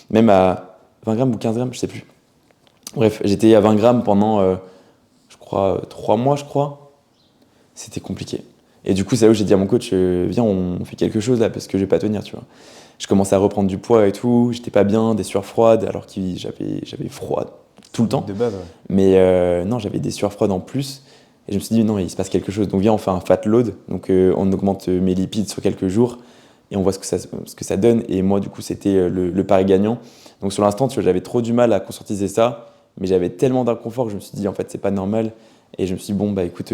Même à 20 grammes ou 15 grammes, je sais plus. Bref, j'étais à 20 grammes pendant, je crois, 3 mois, je crois. C'était compliqué. Et du coup, c'est là où j'ai dit à mon coach, viens, on fait quelque chose là, parce que je vais pas tenir, tu vois. Je commençais à reprendre du poids et tout, j'étais pas bien, des sueurs froides, alors que j'avais froid tout le temps. De base, ouais. Mais non, j'avais des sueurs froides en plus. Et je me suis dit, non, il se passe quelque chose. Donc viens, on fait un fat load. Donc on augmente mes lipides sur quelques jours et on voit ce que ça donne. Et moi, du coup, c'était le pari gagnant. Donc sur l'instant, tu vois, j'avais trop du mal à conscientiser ça. Mais j'avais tellement d'inconfort que je me suis dit, en fait, c'est pas normal. Et je me suis dit, bon, bah écoute,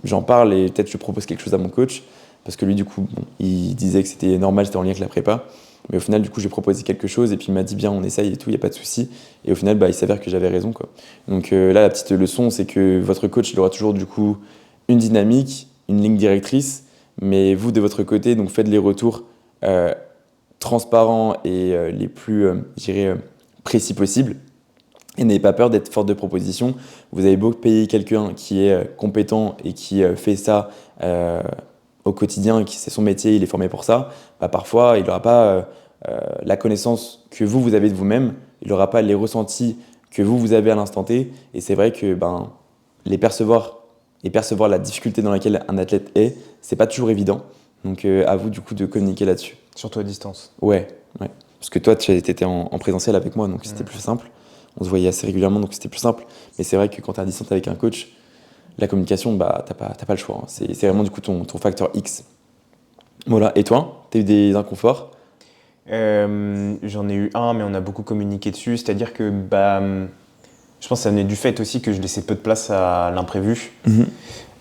j'en parle et peut-être je propose quelque chose à mon coach. Parce que lui, du coup, bon, il disait que c'était normal, c'était en lien avec la prépa. Mais au final, du coup, j'ai proposé quelque chose et puis il m'a dit, bien, on essaye et tout, il n'y a pas de souci. Et au final, bah, il s'avère que j'avais raison, quoi. Donc là, la petite leçon, c'est que votre coach, il aura toujours, du coup, une dynamique, une ligne directrice. Mais vous, de votre côté, donc faites les retours transparents et les plus, je dirais, précis possibles. Et n'ayez pas peur d'être force de proposition. Vous avez beau payer quelqu'un qui est compétent et qui fait ça au quotidien, qui c'est son métier, il est formé pour ça, bah parfois il n'aura pas la connaissance que vous avez de vous-même, il n'aura pas les ressentis que vous avez à l'instant T. Et c'est vrai que les percevoir et percevoir la difficulté dans laquelle un athlète est, c'est pas toujours évident. Donc à vous du coup de communiquer là-dessus. Surtout à distance. Ouais. Parce que toi, tu étais en présentiel avec moi, donc c'était plus simple. On se voyait assez régulièrement, donc c'était plus simple. Mais c'est vrai que quand tu es à distance avec un coach, la communication, bah, t'as pas le choix. Hein. C'est vraiment du coup ton facteur X. Voilà. Et toi, tu as eu des inconforts? J'en ai eu un, mais on a beaucoup communiqué dessus. C'est-à-dire que je pense que ça venait du fait aussi que je laissais peu de place à l'imprévu.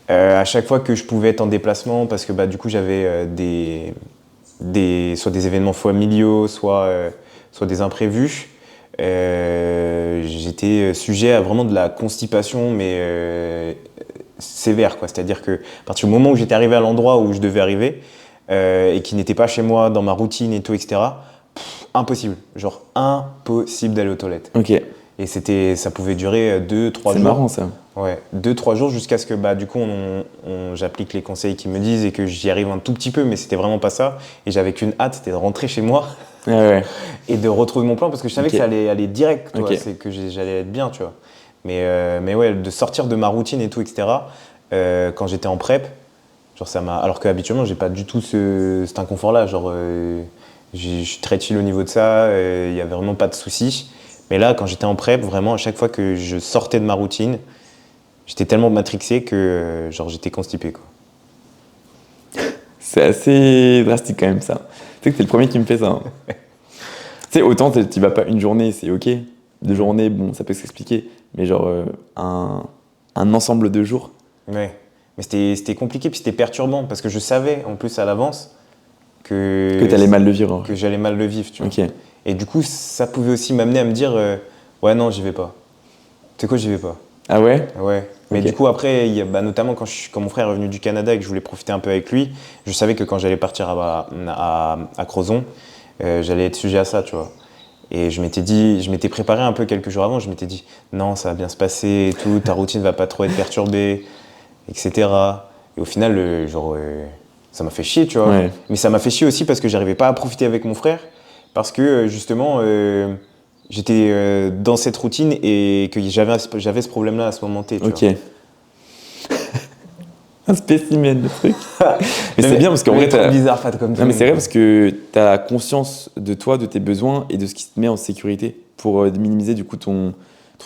À chaque fois que je pouvais être en déplacement, parce que du coup j'avais soit des événements familiaux, soit des imprévus, j'étais sujet à vraiment de la constipation, mais sévère, quoi. C'est-à-dire que à partir du moment où j'étais arrivé à l'endroit où je devais arriver, et qui n'était pas chez moi, dans ma routine et tout, etc., impossible. Genre impossible d'aller aux toilettes. Ok. Et ça pouvait durer 2-3 jours. C'est marrant ça. Ouais, 2-3 jours jusqu'à ce que du coup j'applique les conseils qu'ils me disent et que j'y arrive un tout petit peu, mais c'était vraiment pas ça. Et j'avais qu'une hâte, c'était de rentrer chez moi Ouais. et de retrouver mon plan parce que je savais que ça allait aller direct, toi, Ok. c'est que j'allais être bien, tu vois. Mais ouais, de sortir de ma routine et tout, etc. Quand j'étais en prep, genre alors qu'habituellement j'ai pas du tout cet inconfort-là, genre je suis très chill au niveau de ça, il y avait vraiment pas de soucis. Mais là, quand j'étais en prep, vraiment, à chaque fois que je sortais de ma routine, j'étais tellement matrixé que genre j'étais constipé, quoi. C'est assez drastique quand même ça. Tu sais que t'es le premier qui me fait ça. Hein. Tu sais, autant tu vas pas une journée, c'est ok. 2 journées, bon, ça peut s'expliquer. Mais genre un ensemble de jours. Ouais. Mais c'était compliqué, puis c'était perturbant, parce que je savais en plus à l'avance que t'allais mal le vivre. Hein. Que j'allais mal le vivre, tu vois. Ok. Et du coup, ça pouvait aussi m'amener à me dire ouais, non, j'y vais pas. Tu sais quoi, j'y vais pas. Ah ouais? Ouais. Mais Ok. du coup, après, notamment quand mon frère est revenu du Canada et que je voulais profiter un peu avec lui, je savais que quand j'allais partir à Crozon, j'allais être sujet à ça, tu vois. Et je m'étais préparé un peu quelques jours avant, je m'étais dit non, ça va bien se passer et tout, ta routine va pas trop être perturbée, etc. Et au final, ça m'a fait chier, tu vois. Ouais. Mais ça m'a fait chier aussi parce que j'arrivais pas à profiter avec mon frère, parce que justement, j'étais dans cette routine et que j'avais ce problème-là à ce moment T. Ok. Un spécimen, le truc. Mais Non, c'est bien parce qu'en vrai, trop bizarre, Fat, comme non, mais c'est vrai parce que tu as conscience de toi, de tes besoins et de ce qui te met en sécurité pour minimiser du coup ton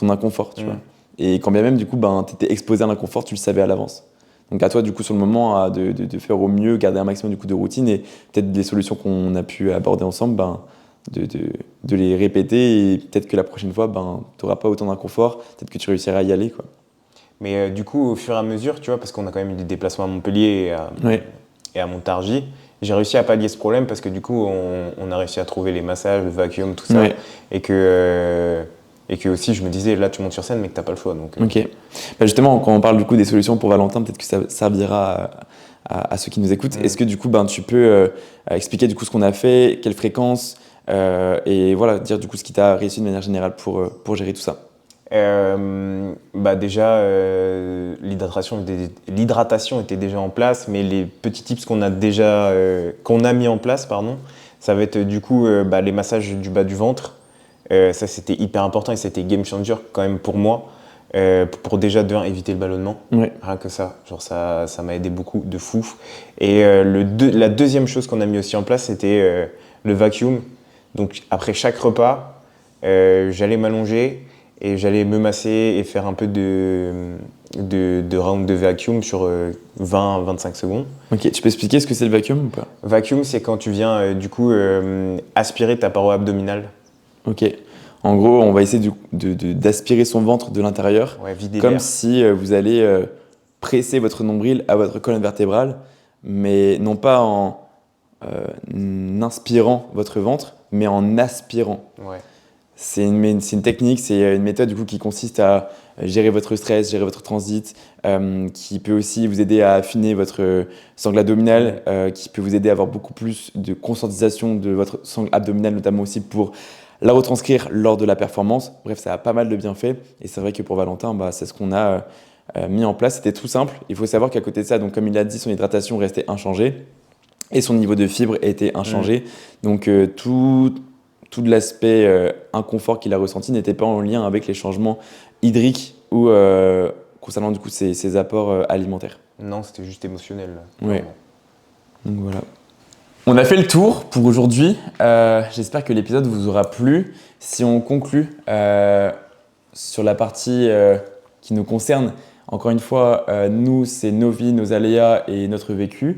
inconfort, tu vois. Et quand bien même, du coup, tu étais exposé à l'inconfort, tu le savais à l'avance. Donc à toi, du coup, sur le moment, de faire au mieux, garder un maximum du coup, de routine et peut-être des solutions qu'on a pu aborder ensemble, de les répéter et peut-être que la prochaine fois, tu n'auras pas autant d'inconfort, peut-être que tu réussiras à y aller, quoi. Mais du coup, au fur et à mesure, tu vois, parce qu'on a quand même eu des déplacements à Montpellier et à Montargis, j'ai réussi à pallier ce problème parce que du coup, on a réussi à trouver les massages, le vacuum, tout ça. Ouais. Et que aussi, je me disais, là, tu montes sur scène, mais que t'as pas le choix. Donc, Ok. Justement, quand on parle du coup des solutions pour Valentin, peut-être que ça servira à ceux qui nous écoutent. Est-ce que du coup, tu peux expliquer du coup ce qu'on a fait, quelle fréquence, et voilà, dire du coup ce qui t'a réussi de manière générale pour gérer tout ça. Déjà, l'hydratation était déjà en place, mais les petits tips qu'on a mis en place, pardon, ça va être du coup les massages du bas du ventre. Ça, c'était hyper important et c'était game changer quand même pour moi, pour déjà éviter le ballonnement. Ouais. Rien que ça, genre ça m'a aidé beaucoup, de fou. Et la deuxième chose qu'on a mis aussi en place, c'était le vacuum. Donc après chaque repas, j'allais m'allonger et j'allais me masser et faire un peu de round de vacuum sur 20-25 secondes. Ok, tu peux expliquer ce que c'est le vacuum ou pas? Vacuum, c'est quand tu viens aspirer ta paroi abdominale. Ok. En gros, on va essayer d'aspirer son ventre de l'intérieur, Ouais, vider comme l'air. si vous allez presser votre nombril à votre colonne vertébrale, mais non pas en inspirant votre ventre, mais en aspirant. Ouais. C'est une technique, c'est une méthode du coup, qui consiste à gérer votre stress, gérer votre transit, qui peut aussi vous aider à affiner votre sangle abdominale, qui peut vous aider à avoir beaucoup plus de conscientisation de votre sangle abdominale, notamment aussi pour la retranscrire lors de la performance. Bref, ça a pas mal de bienfaits. Et c'est vrai que pour Valentin, c'est ce qu'on a mis en place. C'était tout simple. Il faut savoir qu'à côté de ça, donc, comme il l'a dit, son hydratation restait inchangée et son niveau de fibre était inchangé. Donc tout l'aspect inconfort qu'il a ressenti n'était pas en lien avec les changements hydriques ou concernant du coup ses apports alimentaires. Non, c'était juste émotionnel. Ouais. Donc voilà. On a fait le tour pour aujourd'hui. J'espère que l'épisode vous aura plu. Si on conclut sur la partie qui nous concerne, encore une fois, nous, c'est nos vies, nos aléas et notre vécu.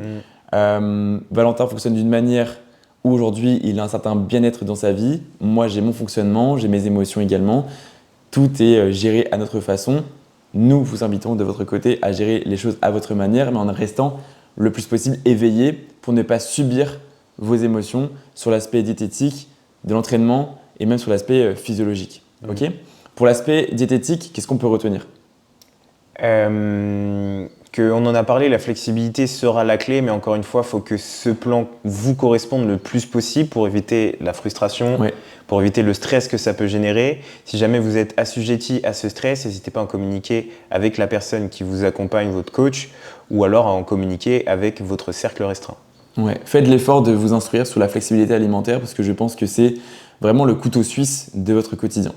Valentin fonctionne d'une manière où aujourd'hui, il a un certain bien-être dans sa vie. Moi, j'ai mon fonctionnement, j'ai mes émotions également. Tout est géré à notre façon. Nous vous invitons de votre côté à gérer les choses à votre manière, mais en restant le plus possible éveillé pour ne pas subir vos émotions sur l'aspect diététique de l'entraînement et même sur l'aspect physiologique. Okay. Pour l'aspect diététique, qu'est-ce qu'on peut retenir? On en a parlé, la flexibilité sera la clé, mais encore une fois, il faut que ce plan vous corresponde le plus possible pour éviter la frustration, pour éviter le stress que ça peut générer. Si jamais vous êtes assujetti à ce stress, n'hésitez pas à en communiquer avec la personne qui vous accompagne, votre coach, ou alors à en communiquer avec votre cercle restreint. Ouais. Faites l'effort de vous instruire sur la flexibilité alimentaire parce que je pense que c'est vraiment le couteau suisse de votre quotidien.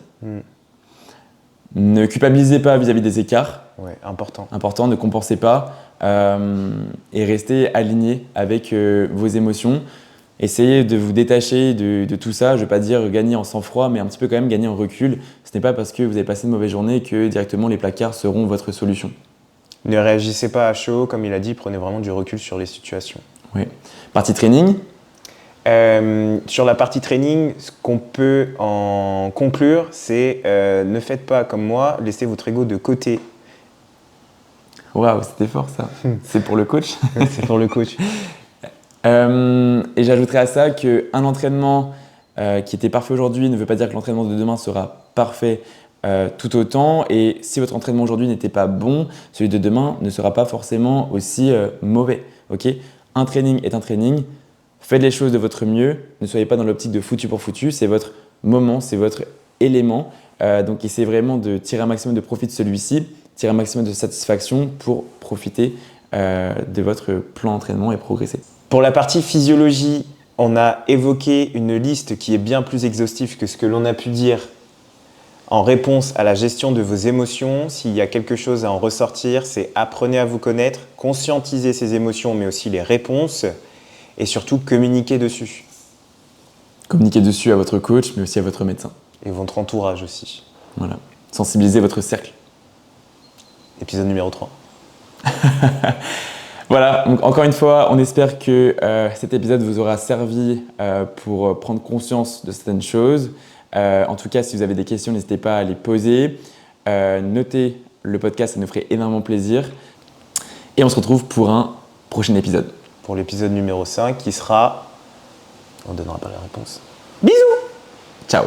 Ne culpabilisez pas vis-à-vis des écarts. Ouais, important. Important, ne compensez pas et restez aligné avec vos émotions. Essayez de vous détacher de tout ça. Je ne veux pas dire gagner en sang-froid, mais un petit peu quand même gagner en recul. Ce n'est pas parce que vous avez passé une mauvaise journée que directement les placards seront votre solution. Ne réagissez pas à chaud, comme il a dit, prenez vraiment du recul sur les situations. Oui. Partie training. Sur la partie training, ce qu'on peut en conclure, c'est ne faites pas comme moi, laissez votre ego de côté. Waouh, c'était fort ça. C'est pour le coach. C'est pour le coach. Et j'ajouterais à ça qu'un entraînement qui était parfait aujourd'hui ne veut pas dire que l'entraînement de demain sera parfait tout autant. Et si votre entraînement aujourd'hui n'était pas bon, celui de demain ne sera pas forcément aussi mauvais. Okay. Un training est un training. Faites les choses de votre mieux. Ne soyez pas dans l'optique de foutu pour foutu. C'est votre moment, c'est votre élément. Donc essayez vraiment de tirer un maximum de profit de celui-ci, tirer un maximum de satisfaction pour profiter de votre plan d'entraînement et progresser. Pour la partie physiologie, on a évoqué une liste qui est bien plus exhaustive que ce que l'on a pu dire en réponse à la gestion de vos émotions. S'il y a quelque chose à en ressortir, c'est apprenez à vous connaître, conscientisez ces émotions, mais aussi les réponses, et surtout communiquez dessus. Communiquez dessus à votre coach, mais aussi à votre médecin. Et votre entourage aussi. Voilà. Sensibilisez votre cercle. Épisode numéro 3. Voilà, donc encore une fois, on espère que cet épisode vous aura servi pour prendre conscience de certaines choses. En tout cas, si vous avez des questions, n'hésitez pas à les poser. Notez le podcast, ça nous ferait énormément plaisir. Et on se retrouve pour un prochain épisode. Pour l'épisode numéro 5 qui sera... On ne donnera pas la réponse. Bisous. Ciao.